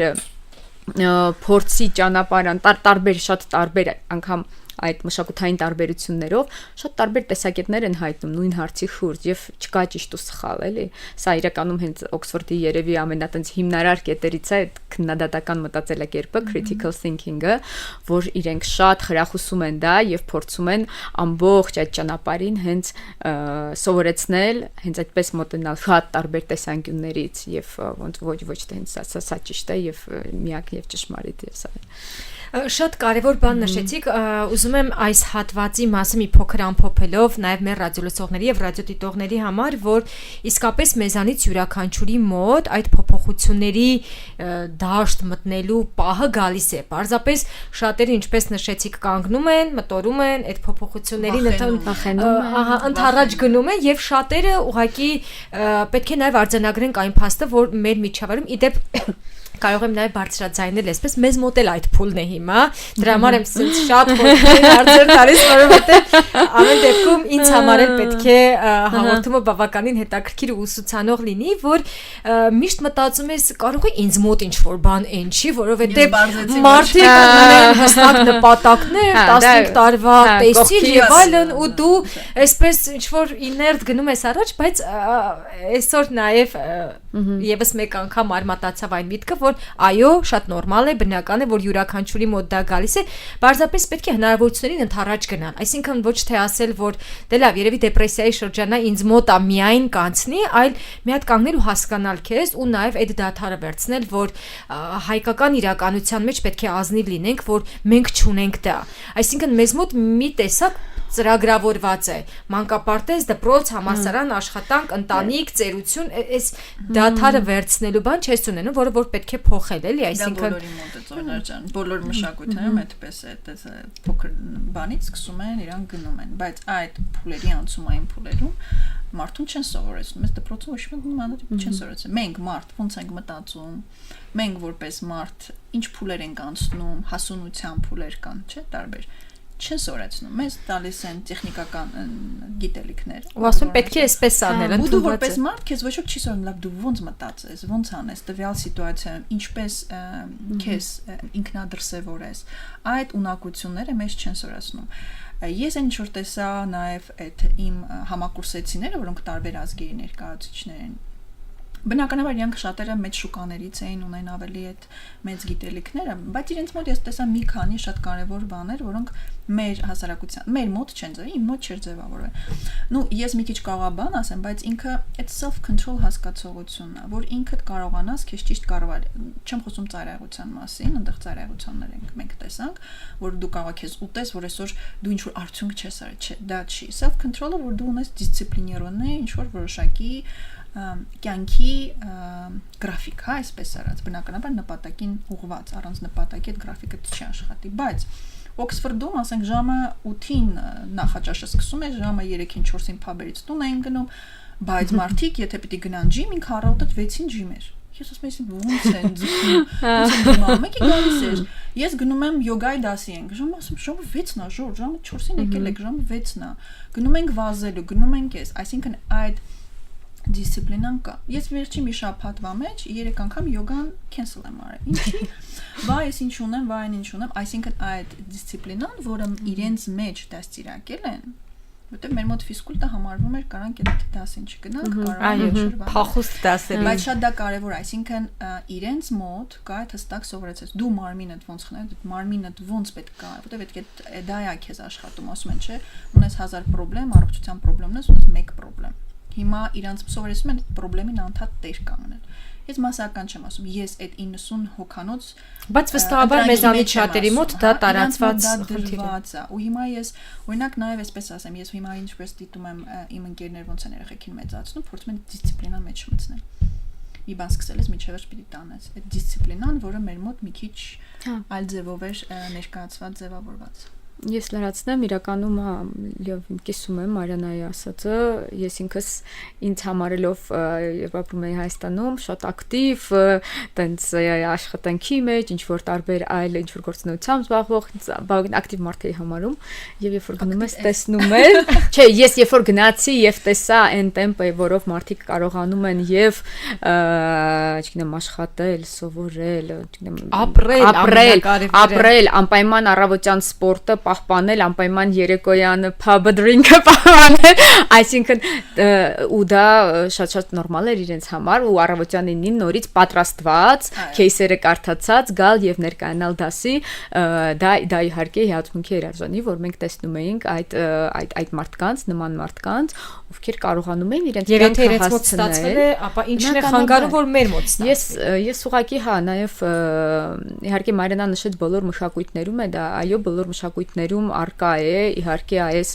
փորձի ճանապարհան, տարբեր շատ տարբեր անգամ այդ մշակութային տարբերություններով շատ տարբեր տեսակետներ են հայտնում նույն հարցի շուրջ եւ չկա ճիշտ ու սխալ, էլի։ Սա իրականում հենց Օքսֆորդի երևի ամենատենց հիմնարար կետերից է այդ քննադատական մտածելակերպը, critical thinking-ը, որ իրենք շատ խրախուսում են դա եւ փորձում են ամբողջ այդ ճանապարհին հենց սովորեցնել, հենց այդպես մոտենալ շատ տարբեր տեսանկյուններից եւ ոնց ոչ թե հենց սա ճիշտ է եւ միակ եւ ճշմարիտ եւ սա Շատ կարևոր բան նշեցիք, ուզում եմ այս հատվածի մասը մի փոքր ամփոփելով նաև մեր ռադիոլսողների եւ ռադիոդիտողների համար, որ իսկապես մեզանից յուրաքանչյուրի մոտ այդ փոփոխությունների դաշտ մտնելու պահը գալիս է։ Պարզապես շատերը, ինչպես նշեցիք, կանգնում են, մտորում են, այդ փոփոխություններին ընդառաջ գնում են եւ շատերը ուղղակի պետք է նաև արձանագրենք այն փաստը, որ մեր միջավայրում իդեպ կարող եմ նաև բարձրաձայնել այսպես մեզ մոտ էլ այդ փուլն է հիմա դրա համար եմ շատ խորհուրդ արձեր տալիս որովհետև ամեն դեպքում ինձ համար էլ պետք է հաղորդումը բավականին հետաքրքիր ու ուսուցանող լինի որ միշտ մտածում ես կարող է ինձ մոտ ինչ-որ բան ընչի որովհետև մարդիկ ունեն հստակ նպատակներ 15 տարվա տեսիլ եւ այլն ու դու այսպես ինչ-որ իներտ գնում ես առաջ բայց այսօր նաև եւս մեկ անգամ արմատացավ այն միտքը որ այո, շատ նորմալ է, բնական է, որ յուրաքանչյուրի մոտ դա գալիս է, բարձրապես պետք է հնարավորություններին ընդառաջ գնալ։ Այսինքն ոչ թե ասել, որ դե լավ, երևի դեպրեսիայի շրջանա ինձ մոտ է միայն կանցնի, այլ մի հատ կանգնել ու հասկանալ քեզ ու նաև այդ դադարը վերցնել, որ հայկական իրականության մեջ պետք է ազնիվ լինենք, որ մենք չունենք դա։ Այսինքն մեզ մոտ մի տեսակ ծրագրավորված է մանկապարտեզ, դպրոց, համալսարան, աշխատանք, ընտանիք, ծերություն, այս դադարը վերցնելու բան չես ունենում, որը որ պետք է փոխել, էլի, այսինքն բոլորի մոտ է ծորներ ջան, բոլոր մշակույթներում այդպես է, այդպես փոքր բանից սկսում են, իրան գնում են, բայց այդ փուլերի անցումային փուլերում մարդուն չեն սովորեցնում, ես դպրոցում ոչ մի մանրադիպ չեն սովորեցնում։ Մենք մարդ ոնց ենք մտածում, մենք որպես մարդ ինչ փուլեր ենք անցնում, հասունության փուլեր կան, չէ՞, տարբեր։ չեն սորացնում, մեզ տալիս են տեխնիկական գիտելիքներ։ Ու ասում պետք է այսպես անել, Ու դու որպես մարդ քեզ ոչ ոք չի սորում, լավ դու ոնց մտածես, ոնց անես տվյալ սիտուացիայում, ինչպես քեզ ինքնադրսևորես։ Այդ ունակությունները մեզ չեն սորացնում։ Ես այն ինչ-որ տեսա նաև այդ իմ համակուրսեցիները, որոնք տարբեր ազգերի ներկայացուցիչներ են։ Բնականաբար իրանք շատերը մեծ շուկաներից էին ունեն ավելի այդ մեծ գիտելիքները, բայց իրենց մոտ ես տեսա մի քանի շատ կարևոր բաներ, որոնք մեր հասարակության, մեր մոտ չեն ձևավորվել, իմ մոտ չէր ձևավորվել։ Նու ես մի քիչ կարող եմ բան ասեմ, բայց ինքը այդ self-control հասկացողությունն է, որ ինքդ կարողանաս քեզ ճիշտ կառավարել։ Չեմ խոսում ծայրահեղության մասին, այնտեղ ծայրահեղություններ մենք տեսանք, որ դու կարող ես ուտես, որ այսօր դու ինչ-որ արդյունք չես արել, չէ, դա չի։ Self-control-ը, որ դու ունես դիսցիպլիներոն է, ինչ-որ որոշակի կյանքի գրաֆիկ, հա, այսպես արած, բնականաբար նպատակին ուղղված, առանց նպատակի այդ գրաֆիկը չի աշխատի, բայց Օքսֆորդում, ասենք, ժամը 8-ին նախաճաշը սկսում է, ժամը 3-ին 4-ին փաբերից տուն էին գնում, բայց մարդիկ, եթե պիտի գնան ջիմ, ինքը առավոտը 6-ին ջիմ էր։ Ես ասում եմ, ոնց են ձգում, մեկի գալիս էր։ Ես գնում եմ յոգայի դասի ենք, ժամը ասում, ժամը 6-ն է, ժոր, ժամը 4-ին եկել եք, ժամը 6-ն է։ Գնում ենք վազելու, գնում ենք էս, այսինքն այդ դիսցիպլինան կա։ Ես վերջի մի շաբաթվա մեջ 3 անգամ յոգան cancel եմ արել։ Ինչի՞։ Վայ, ես ինչ ունեմ, վայ, ինչ ունեմ, այսինքն այդ դիսցիպլինան, որը իրենց մեջ դաստիարակել են, որտեղ մեր մոտ ֆիզկուլտը համարվում էր կարանք այդ դասին չգնանք, կարող է փախուստ դասել։ Բայց շատ դա կարևոր, այսինքն իրենց մոտ կա այդ հստակ սովորեցած դու մարմինդ ոնց խնայ, մարմինդ ոնց պետք է, որտեղ պետք է դա է քեզ աշխատում, ասում են, չէ, ունես 1000 խնդրեմ, առողջության խնդրեմ ունես, ունես 1 խնդրեմ։ Հիմա իրանց սովորեցնում են այդ խնդրեմին անդադ տեր կանգնել։ Ես մասսական չեմ ասում, ես այդ 90 հոգանոց, բայց վստահաբար մեզանից շատերի մոտ դա տարածված խնդիր է։ Ու հիմա ես, օրինակ, նաև այսպես ասեմ, ես հիմա ինչպես դիտում եմ իմ ընկերներ ոնց են երեխեքին մեծացնում, փորձում են դիսցիպլինան մեջ մտցնել։ Մի բան սկսել ես միջև պիտի տանես։ Այդ դիսցիպլինան, որը մեր մոտ մի քիչ այլ ձևով էր ներկայացված, ձևավորված։ Ես լրացնեմ, իրականում լիով կիսում եմ Մարիանայի ասածը, ես ինքս ինձ համարելով երբ ապրում էի Հայաստանում, շատ ակտիվ, տենց աշխատանքի մեջ, ինչ որ տարբեր այլ ինչ որ գործունեությամբ զբաղվող ակտիվ մարդ էի համարում, եւ երբ որ գնում ես տեսնում ես, չէ, ես երբ որ գնացի եւ տեսա այն տեմպը, որով մարդիկ կարողանում են եւ չգիտեմ աշխատել, սովորել, չգիտեմ ապրել, անպայման առավոտյան սպորտը պահպանել, անպայման երեկոյան pub drink-ը պահպանել, այսինքն ու դա շատ նորմալ էր իրենց համար ու առավոտյան 9-ին նորից պատրաստված, քեյսերը կարդացած, գալ եւ ներկայանալ դասի, դա իհարկե հիացմունքի էր արժանի, որ մենք տեսնում էինք այդ մարդկանց, նման մարդկանց, ովքեր կարողանում էին իրենց կյանքը հասցնել, ապա ինչն է խանգարում, որ մեր մոտ ստացվի։ Ես ուղղակի հա, նաեւ իհարկե Մարիանան նշեց բոլոր մշակույթներում է դա, այո, բոլոր մշակույթներում արկա է, իհարկե այս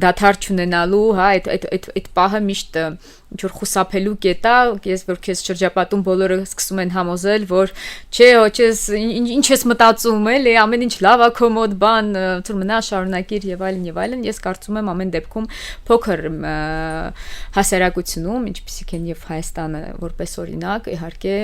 դադար չունենալու, հա, այդ պահը միշտ ինչ որ խուսափելու կետ է, ես որ քեզ շրջապատում բոլորը սկսում են համոզել, որ չէ, ոչես ինչ ես մտածում էլի, ամեն ինչ լավ է քո մոտ բան, թող մնա շարունակիր եւ այլն, ես կարծում եմ ամեն դեպքում փոքր հասարակությունում, ինչպիսիք են եւ Հայաստանը որպես օրինակ, իհարկե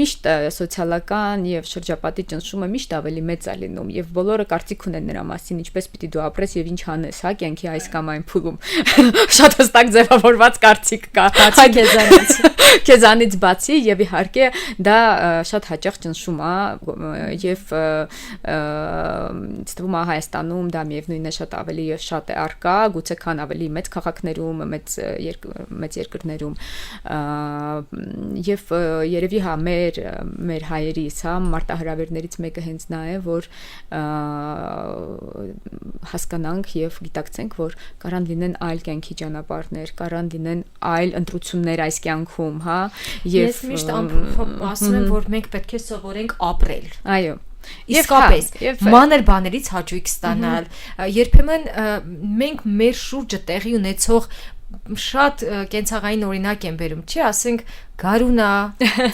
միշտ սոցիալական եւ շրջապատի ճնշումը միշտ ավելի մեծ է լինում եւ բոլորը կարծիք ունեն նրա մասին, ինչպես պիտի դու ապրես եւ ինչ անես, հա, կյանքի այս կամ այն փուլում։ Շատ հստակ ձևավորված կարծիք կա քեզանից բացի եւ իհարկե դա շատ հաճախ ճնշում է եւ ստվում է Հայաստանում դա միևնույնն է շատ ավելի եւ շատ է արկա, գուցե քան ավելի մեծ քաղաքներում, մեծ երկրներում եւ երևի հա մեր հայերից, հա, մարտահրավերներից մեկը հենց նա է, որ հասկանանք եւ գիտակցենք, որ կարան լինեն այլ կյանքի ճանապարհներ, կարան լինեն այլ ընտրություններ այս կյանքում, հա, եւ ես միշտ ասում եմ, որ մենք պետք է սովորենք ապրել։ Այո։ Իսկապես մանր բաներից հաճույք ստանալ։ Երբեմն մենք մեր շուրջը տեղի ունեցող շատ կենցաղային օրինակ եմ բերում, չի, ասենք գարունա,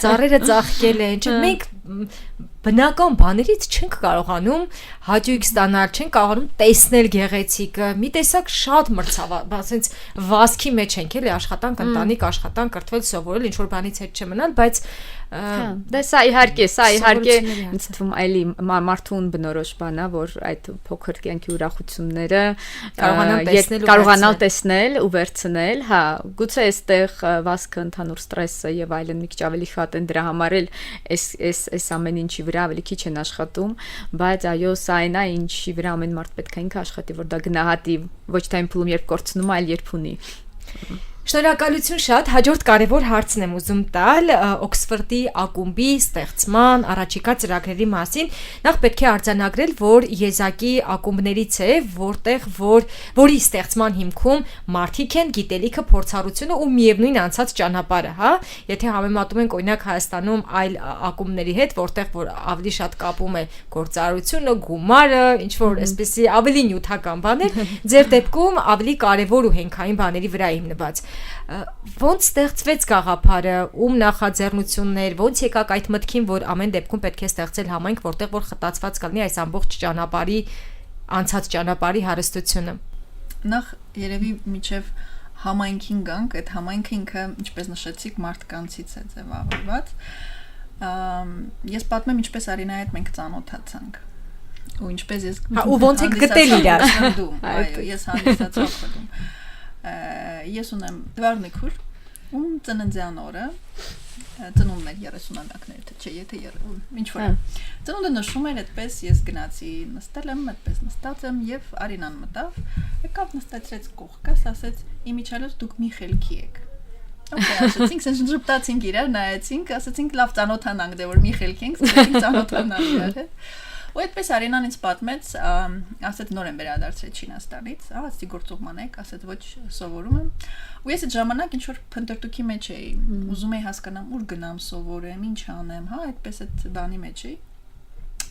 ծառերը ծաղկել են, չէ, մենք բնական բաներից չենք կարողանում հաճույք ստանալ, չենք կարողանում տեսնել գեղեցիկը, մի տեսակ շատ մրցավ, ասենց վազքի մեջ ենք էլի աշխատանք, ընտանիք, աշխատանք, կրթվել, սովորել, ինչ որ բանից հետ չմնալ, բայց Դա սա իհարկե ինձ թվում այլի մարդուն բնորոշ բան է, որ այդ փոքր կյանքի ուրախությունները կարողանալ տեսնել ու վերցնել, հա, գուցե այստեղ վասկը ընդհանուր ստրեսը եւ այլն մի քիչ ավելի շատ են դրա համար էլ այս ամեն ինչի վրա ավելի քիչ են աշխատում, բայց այո, սա այն է, ինչի վրա ամեն մարդ պետք է ինքը աշխատի, որ դա գնահատի, ոչ թե այն փուլում երբ կորցնում, այլ երբ ունի։ Շնորհակալություն շատ, հաջորդ կարևոր հարցն եմ ուզում տալ Օքսֆորդի ակումբի ստեղծման առաջիկա ծրագրերի մասին։ Նախ պետք է արձանագրել, որ եզակի ակումբներից է, որի ստեղծման հիմքում մարդիկ են, գիտելիքը, փորձառությունը ու միևնույն անցած ճանապարհը, հա։ Եթե համեմատում ենք օրինակ Հայաստանում այլ ակումբների հետ, որտեղ որ ավելի շատ կապում է գործառությունը, գումարը, ինչ որ այսպեսի ավելի նյութական բաներ, ձեր դեպքում ավելի կարևոր ու հենքային բաների վրա հիմնված։ Ոնց ստեղծվեց գաղափարը, ում նախաձեռնություններ, ոնց եկաք այդ մտքին, որ ամեն դեպքում պետք է ստեղծել համայնք, որտեղ որ խտացված կլինի այս ամբողջ ճանապարհի անցած ճանապարհի հարստությունը։ Նախ երևի միջև համայնքին գանք, այդ համայնքը ինքը, ինչպես նշեցիք, մարդկանցից է ձևավորված։ Ես պատմեմ, ինչպես Արինայի հետ մենք ծանոթացանք։ Ու ինչպես ես ու ոնց եք գտել իրար։ Այո, ես հանդիսացա խնդում։ Ես ունեմ դվարնիկուր, ում ծննդյան օրը, ծնունդն էր 30-ականներ, թե չէ, եթե ինչ որ է։ Ծնունդը նշում էր, այդպես ես գնացի նստել եմ, այդպես նստած եմ եւ Արինան մտավ, եկավ նստեցրեց կողքս, ասեց՝ «Իմիջալոց դուք մի խելքի եք»։ Okay, ասեցինք, sense ժպտացինք իրար, նայեցինք, ասեցինք լավ ծանոթանանք, դե որ մի խելքի ենք, սկսեցինք ծանոթանալ իրար հետ։ Ու այդպես Արինան ինձ պատմեց, ասեց նոր եմ վերադարձել Չինաստանից, ասեցի գործուղման եք, ասեց ոչ սովորում եմ։ Ու ես այդ ժամանակ ինչ որ փնտրտուքի մեջ էի, ուզում էի հասկանամ ուր գնամ սովորեմ, ինչ անեմ, հա, այդպես այդ բանի մեջ էի։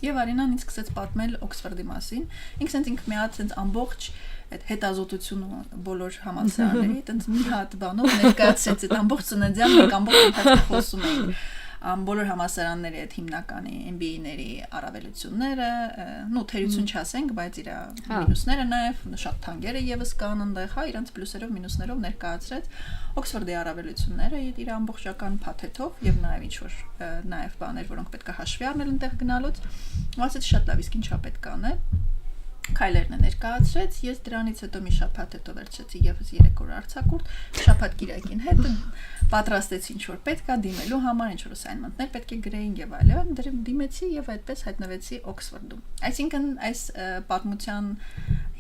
Եվ Արինան ինձ սկսեց պատմել Օքսֆորդի մասին։ Ինքս ինքը մի հատ sense ամբողջ այդ հետազոտությունը բոլոր համալսարանների, այտենց մի հատ բանով ներկայացրեց այդ ամբողջ ծննդյան մենք ամբողջ ընթացքում խոսում էինք բոլոր համալսարանների այդ հիմնականի MBA-ների առավելությունները, նո թերություն չասենք, բայց իր մինուսները նաև շատ թանկերը եւս կան այնտեղ, հա, իրանց պլյուսերով, մինուսներով ներկայացրեց Օքսֆորդի առավելությունները իր ամբողջական փաթեթով եւ նաև ինչ որ նաև բաներ, որոնք պետք է հաշվի առնել այնտեղ գնալուց։ Ասեց շատ լավ, իսկ ինչա պետք է անել։ Քայլերն է ներկայացրեց, ես դրանից հետո մի շաբաթ հետո վերցրեցի եւս 3 օր արձակուրդ, շաբաթ կիրակին հետ պատրաստեցի ինչ որ պետք է դիմելու համար, ինչ որ assignment-ներ պետք է գրեին եւ այլն, դիմեցի եւ այդպես հայտնվեցի Օքսֆորդում։ Այսինքն այս պատմության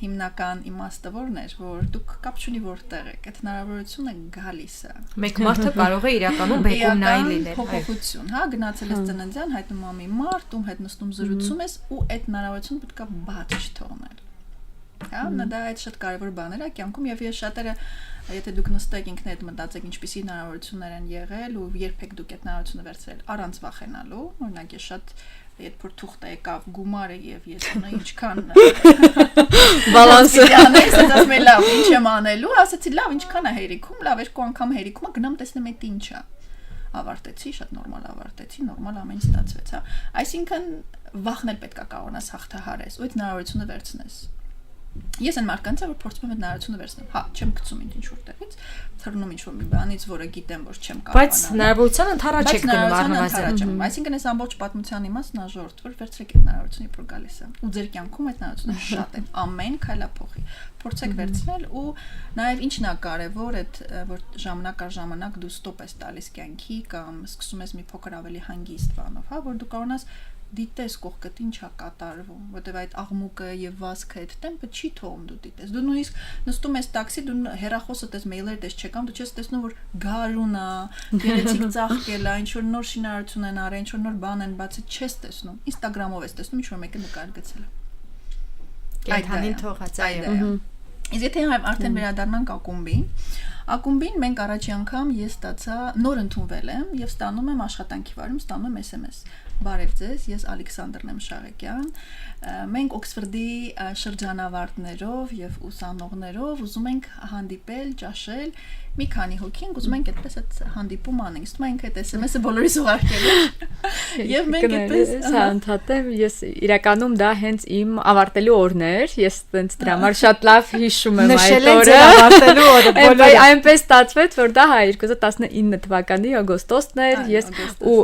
հիմնական իմաստը որն էր, որ դուք կապ չունի որտեղ եք, այդ հնարավորությունը գալիս է։ Մեկ մարդը կարող է իրականում բեկումնային լինել։ Փոփոխություն, հա, գնացել ես ծննդյան, հայտնում ամի մարդ, ում հետ նստում զրուցում ես ու այդ հնարավորությունը պետք է բաց չթողնել։ Հա, դա այդ շատ կարևոր բաներ է կյանքում եւ ես շատերը եթե դուք նստեք ինքներդ մտածեք ինչպիսի հնարավորություններ են եղել ու երբեք դուք այդ հնարավորությունը վերցրել առանց վախենալու, օրինակ ես շատ այդ փորձուղտը եկավ գումարը եւ ես ունեի ինչքան բալանսը ասեցի լավ ինչ եմ անելու, ասեցի լավ ինչքան է հերիքում, լավ 2 անգամ հերիքում գնամ տեսնեմ այդ ինչա։ Ավարտեցի, շատ նորմալ ավարտեցի, նորմալ ամեն ինչ ստացվեց, հա։ Այսինքն վախն էլ պետք է կարողանաս հաղթահարես ու այդ հնարավորությունը վերցնես։ Ես այն մարդկանց որ փորձում եմ այդ հնարավորությունը վերցնեմ։ Հա, չեմ գցում ինչ որտեղից, թռնում ինչ որ մի բանից, որը գիտեմ, որ չեմ կարողանա։ Բայց հնարավորության ընդառաջ եք գնում առնվազն։ Այսինքն այս ամբողջ պատմության իմաստն աժորտ, որ վերցրեք այդ հնարավորությունը որ գալիս է։ Ու ձեր կյանքում այդ հնարավորությունը շատ են, ամեն քայլափոխի։ Փորձեք վերցնել ու նաև ինչն է կարևոր, այդ որ ժամանակ առ ժամանակ դու ստոպ ես տալիս կյանքի կամ սկսում ես մի փոքր ավելի հանգիստ բանով, հա, որ դու կարողանաս դիտես կողքդ ինչա կատարվում, որտեվ այդ աղմուկը եւ վազքը այդ տեմպը չի թողում դու դիտես։ Դու նույնիսկ նստում ես տաքսի, դու հեռախոսը տես, մեյլեր տես չեկամ, դու չես տեսնում որ գարուն է, գեղեցիկ ծաղկել է, ինչ որ նոր շինարարություն են արել, ինչ որ նոր բան են բացել, չես տեսնում։ Ինստագրամով ես տեսնում, ինչ որ մեկը նկար գցել է։ Կենթանին թողած, այո։ Իսկ եթե արդեն վերադառնանք ակումբին մենք առաջի անգամ ես ստացա նոր ընդունվել եմ եւ ստանում եմ աշխատանքի վարում, ստանում եմ SMS։ Բարև ձեզ, ես Ալեքսանդրն եմ Շաղեկյան։ Մենք Օքսֆորդի շրջանավարտներով եւ ուսանողներով ուզում ենք հանդիպել, ճաշել, մի քանի հոգի ենք ուզում ենք այդպես այդ հանդիպում անենք։ Ստում ենք այդ SMS-ը բոլորիս ուղարկել։ Եվ մենք այդպես հանդիպեմ, ես իրականում դա հենց իմ ավարտելու օրն էր, ես տենց դրա համար շատ լավ հիշում եմ այդ օրը։ Ավարտելու օրը բոլորը։ Այնպես ստացվեց, որ դա 2019 թվականի օգոստոսն էր, ես ու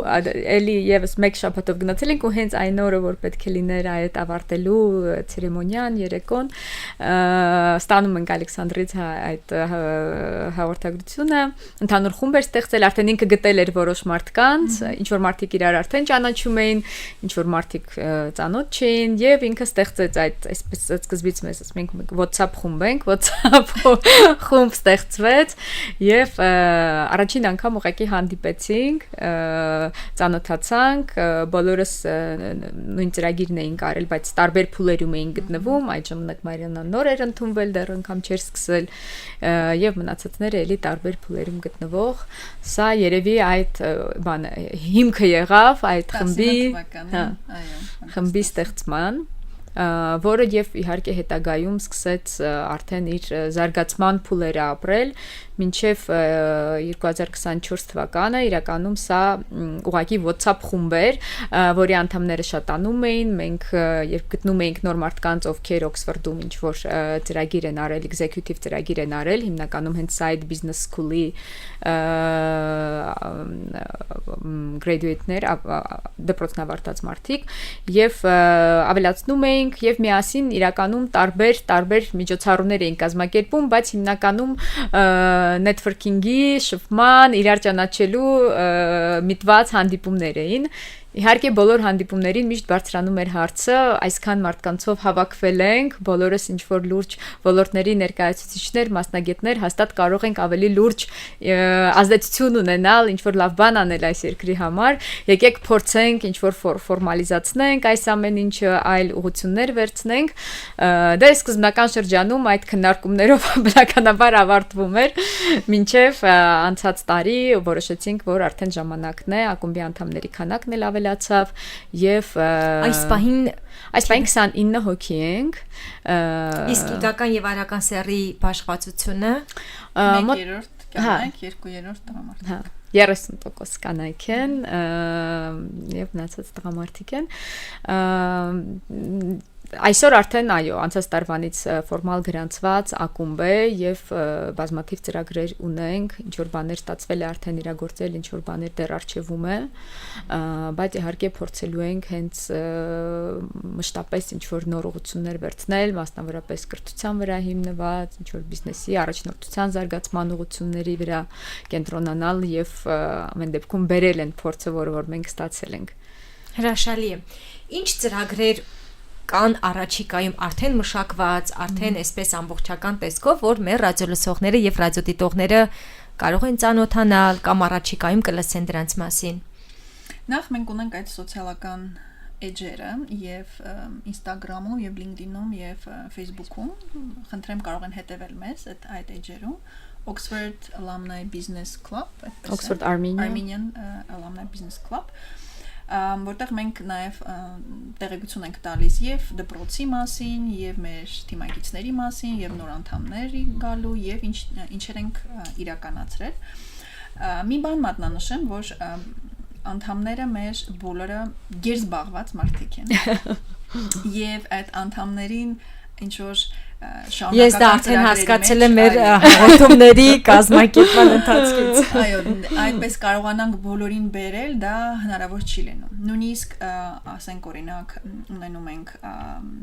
էլի եւս մեկ շաբաթով գնացել ենք ու հենց այն օրը որ պետք է լիներ այդ ավարտելու ցերեմոնիան, երեկոն, ստանում ենք Ալեքսանդրից այդ հաղորդագրությունը, ընդհանուր խումբ էր ստեղծել, արդեն ինքը գտել էր որոշ մարդկանց, ինչ որ մարդիկ իրար արդեն ճանաչում էին, ինչ որ մարդիկ ծանոթ չէին եւ ինքը ստեղծեց այդ այսպես սկզբից մեզ ասում ենք WhatsApp խումբ ենք, WhatsApp խումբ ստեղծվեց եւ առաջին անգամ ուղղակի հանդիպեցինք, ծանոթացանք, բոլորս նույն ծրագիրն էին կարել, բայց տարբեր փուլերում էին գտնվում, այդ ժամանակ Մարիանան նոր էր ընդունվել, դեռ անգամ չէր սկսել եւ մնացածները էլի տարբեր փուլերում գտնվող, սա երևի այդ բանը հիմքը եղավ այդ խմբի ստեղծման, որը եւ իհարկե հետագայում սկսեց արդեն իր զարգացման փուլերը ապրել մինչև 2024 թվականը իրականում սա ուղղակի WhatsApp խումբ էր, որի անդամները շատանում էին, մենք երբ գտնում էինք նոր մարդկանց, ովքեր Օքսֆորդում ինչ որ ծրագիր են արել, executive ծրագիր են արել, հիմնականում հենց side business school-ի graduate-ներ, դպրոցն ավարտած մարդիկ եւ ավելացնում էինք եւ միասին իրականում տարբեր միջոցառումներ էին կազմակերպում, բայց հիմնականում networking-ի, շփման, իրար ճանաչելու միտված հանդիպումներ էին։ Իհարկե բոլոր հանդիպումներին միշտ բարձրանում էր հարցը, այսքան մարդկանցով հավաքվել ենք, բոլորս ինչ որ լուրջ ոլորտների ներկայացուցիչներ, մասնագետներ, հաստատ կարող ենք ավելի լուրջ ազդեցություն ունենալ, ինչ որ լավ բան անել այս երկրի համար։ Եկեք փորձենք ինչ որ ֆորմալիզացնենք այս ամեն ինչը, այլ ուղղություններ վերցնենք։ Դա սկզբնական շրջանում այդ քննարկումներով բնականաբար ավարտվում էր, մինչև անցած տարի որոշեցինք, որ արդեն ժամանակն է, ակումբի անդամների քանակն էլ ավելացավ եւ այս պահին 29 հոգի ենք։ Իսկ իգական եւ արական սեռի բաշխվածությունը 1/3 կանայք, 2/3 տղամարդիկ։ Հա 30% կանայք են եւ մնացած տղամարդիկ են։ Այսօր արդեն այո, անցած տարվանից ֆորմալ գրանցված ակումբ է եւ բազմաթիվ ծրագրեր ունենք, ինչ որ բաներ ստացվել է արդեն իրագործել, ինչ որ բաներ դեռ արժևում է, բայց իհարկե փորձելու ենք հենց մշտապես ինչ որ նոր ուղղություններ վերցնել, մասնավորապես կրթության վրա հիմնված, ինչ որ բիզնեսի առաջնորդության զարգացման ուղղությունների վրա կենտրոնանալ եւ ամեն դեպքում բերել են փորձը, որ մենք ստացել ենք։ Հրաշալի է։ Ինչ ծրագրեր կան առաջիկայում արդեն մշակված, արդեն այսպես ամբողջական տեսքով, որ մեր ռադիոլսողները եւ ռադիոդիտողները կարող են ծանոթանալ կամ առաջիկայում կլսեն դրանց մասին։ Նախ մենք ունենք այդ սոցիալական էջերը եւ Instagram-ում եւ LinkedIn-ում եւ Facebook-ում, խնդրեմ կարող են հետեւել մեզ այդ էջերում։ Oxford Alumni Business Club, Oxford Armenian Alumni Business Club, որտեղ մենք նաև տեղեկություն ենք տալիս եւ դպրոցի մասին, եւ մեր թիմակիցների մասին, եւ նոր անդամների գալու եւ ինչեր ենք իրականացրել։ Մի բան մատնանշեմ, որ անդամները մեր բոլորը գերզբաղված մարդիկ են։ Եվ այդ անդամներին ինչ որ Ես դա արդեն հասկացել եմ մեր հաղորդումների կազմակերպման ընթացքից։ Այո, այդպես կարողանանք բոլորին բերել, դա հնարավոր չի լինում։ Նույնիսկ ասենք օրինակ ունենում ենք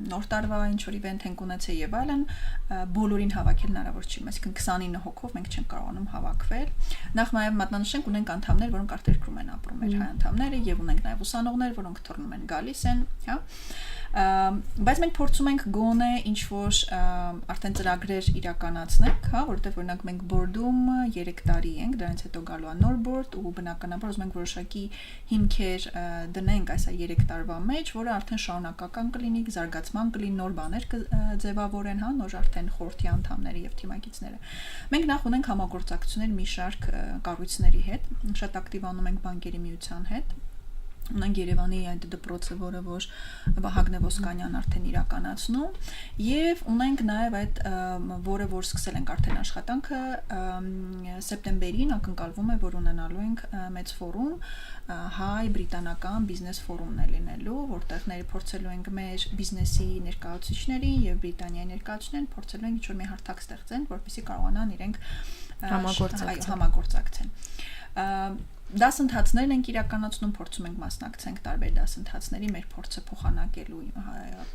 նոր տարվա ինչ որ իվենթ ենք ունեցել եւ այլն, բոլորին հավաքել հնարավոր չի, այսինքն 29 հոգով մենք չենք կարողանում հավաքվել։ Նախ նաեւ մատնանշենք ունենք անդամներ, որոնք արտերկրում են ապրում, մեր հայ անդամները, եւ ունենք նաեւ ուսանողներ, որոնք թռնում են գալիս են, հա։ Բայց մենք փորձում ենք գոնե ինչ որ արդեն ծրագրեր իրականացնենք, հա, որովհետև օրինակ մենք բորդում 3 տարի ենք, դրանից հետո գալու է նոր բորդ ու բնականաբար ուզում ենք որոշակի հիմքեր դնենք այս 3 տարվա մեջ, որը արդեն շարունակական կլինի, զարգացման կլինի, նոր բաներ կձևավորեն, հա, նոր արդեն խորհրդի անդամները եւ թիմակիցները։ Մենք նախ ունենք համագործակցություններ մի շարք կառույցների հետ, շատ ակտիվ անում ենք բանկերի միության հետ։ ունենք Երևանի այդ դպրոցը, որը որ Վահագն Ոսկանյան արդեն իրականացնում, եւ ունենք նաեւ այդ որը որ սկսել ենք արդեն աշխատանքը սեպտեմբերին ակնկալվում է, որ ունենալու ենք մեծ ֆորում, հայ-բրիտանական բիզնես ֆորումն է լինելու, որտեղ փորձելու ենք մեր բիզնեսի ներկայացուցիչներին եւ Բրիտանիայի ներկայացուցիչներին փորձելու ենք ինչ-որ մի հարթակ ստեղծեն, որպեսզի կարողանան իրենք համագործակցեն։ Դասընթացներն ենք իրականացնում, փորձում ենք մասնակցենք տարբեր դասընթացների, մեր փորձը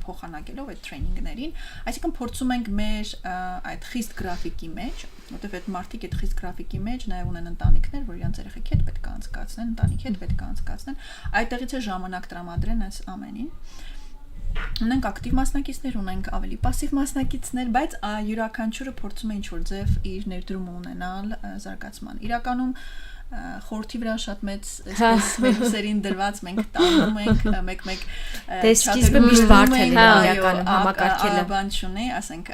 փոխանակելով այդ տրեյնինգներին, այսինքն փորձում ենք մեր այդ խիստ գրաֆիկի մեջ, որտեղ այդ մարդիկ այդ խիստ գրաֆիկի մեջ նաև ունեն ընտանիքներ, որ իրենց երեխեքի հետ պետք է անցկացնեն, ընտանիքի հետ պետք է անցկացնեն, այդտեղից է ժամանակ տրամադրեն այս ամենին։ Ունենք ակտիվ մասնակիցներ, ունենք ավելի пассив մասնակիցներ, բայց յուրաքանչյուրը փորձում է ինչ-որ ձև իր ներդրումը ունենալ զարգացման։ Իրականում խորհրդի վրա շատ մեծ մենուսերին դրված մենք տանում ենք մեկ-մեկ սկիզբը միշտ բարդ է իրականում համակարգելը բան չունի, ասենք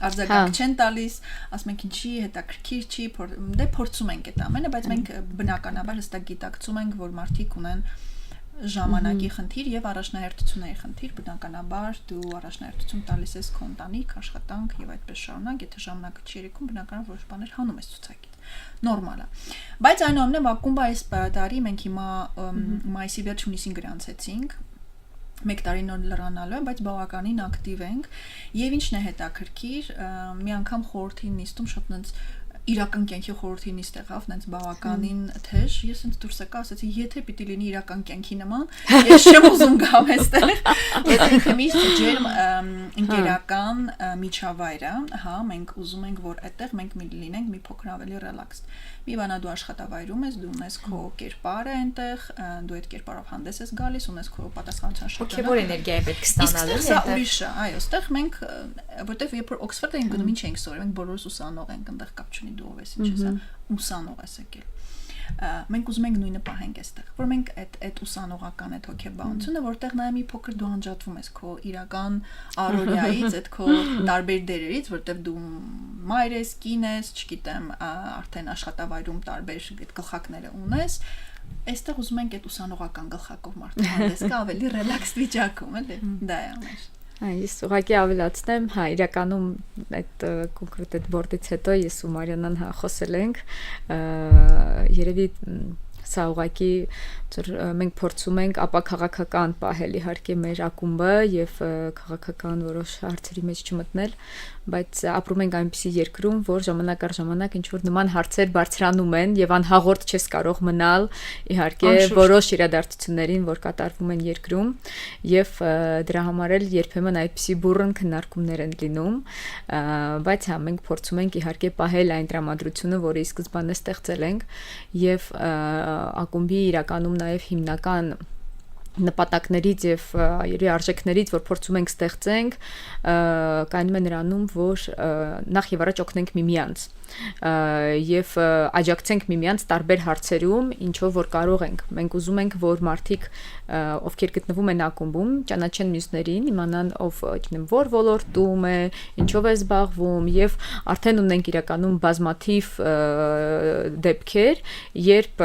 արձագանք չեն տալիս, ասում ենք ինչի հետաքրքիր չի, դե փորձում ենք այդ ամենը, բայց մենք բնականաբար հստակ գիտակցում ենք, որ մարդիկ ունեն ժամանակի խնդիր եւ առաջնահերթությունների խնդիր, բնականաբար դու առաջնահերթություն տալիս ես քո ընտանիք, աշխատանք եւ այդպես շարունակ, եթե ժամանակը չի երիքում, բնականաբար որոշ բաներ հանում ես ցուցակից։ Նորմալ է։ Բայց այնուամենայնիվ ակումբը այս տարի մենք հիմա մայիսի վերջ հունիսին գրանցեցինք։ Մեկ տարի նոր լրանալու է, բայց բավականին ակտիվ ենք եւ ինչն է հետաքրքիր, մի անգամ խորհրդի նիստում շատ նենց իրական կյանքի խորհրդի նիստ եղավ, նենց բավականին թեժ, ես ինձ դուրս եկա, ասացի, եթե պիտի լինի իրական կյանքի նման, ես չեմ ուզում գամ այստեղ, եթե միշտ ջերմ ընկերական միջավայր է, հա, մենք ուզում ենք, որ այդտեղ մենք լինենք մի փոքր ավելի ռելաքս։ Մի բանա դու աշխատավայրում ես, դու ունես քո կերպարը այնտեղ, դու այդ կերպարով հանդես ես գալիս, ունես քո պատասխանատվության շրջանը։ Հոգևոր էներգիա է պետք ստանալ, էլի։ Իսկ սա ուրիշ է, այո, այստեղ մենք, որտեվ երբ որ Օքսֆորդ ենք գնում, ինչ ենք սովորում, մենք բոլորս ուսանող ենք, այնտեղ կապ չունի դու ով ես, ինչ ես, ուսանող ես եկել։ Մենք ուզում ենք նույնը պահենք այստեղ, որ մենք այդ ուսանողական այդ հոգեբանությունը, որտեղ նաև մի փոքր դու անջատվում ես քո իրական առօրյայից, այդ քո տարբեր դերերից, որտեղ դու մայր ես, կին ես, չգիտեմ, արդեն աշխատավայրում տարբեր այդ գլխակները ունես, այստեղ ուզում ենք այդ ուսանողական գլխակով մարդու հանդես գա ավելի ռելաքս վիճակում, էլի, դա է ամեն։ Ես ուղղակի ավելացնեմ, հա, իրականում այդ կոնկրետ այդ բորդից հետո ես ու Մարիանան հա խոսել ենք, երևի սա ուղղակի մենք փորձում ենք ապա քաղաքական պահել իհարկե մեր ակումբը եւ քաղաքական որոշ հարցերի մեջ չմտնել, բայց ապրում ենք այնպիսի երկրում, որ ժամանակ առ ժամանակ ինչ որ նման հարցեր բարձրանում են եւ անհաղորդ չես կարող մնալ իհարկե որոշ իրադարձություններին, որ կատարվում են երկրում եւ դրա համար էլ երբեմն այդպիսի բուրըն քննարկումներ են լինում, բայց հա մենք փորձում ենք իհարկե պահել այն տրամադրությունը, որը ի սկզբանե ստեղծել ենք եւ ակումբի իրականում նաև հիմնական նպատակներից եւ երևի արժեքներից, որ փորձում ենք ստեղծենք, կայանում է նրանում, որ նախ եւ առաջ օգնենք միմյանց եւ աջակցենք միմյանց տարբեր հարցերում, ինչով որ կարող ենք։ Մենք ուզում ենք, որ մարդիկ, ովքեր գտնվում են ակումբում, ճանաչեն մյուսներին, իմանան ով, չգիտեմ, որ ոլորտում է, ինչով է զբաղվում եւ արդեն ունենք իրականում բազմաթիվ դեպքեր, երբ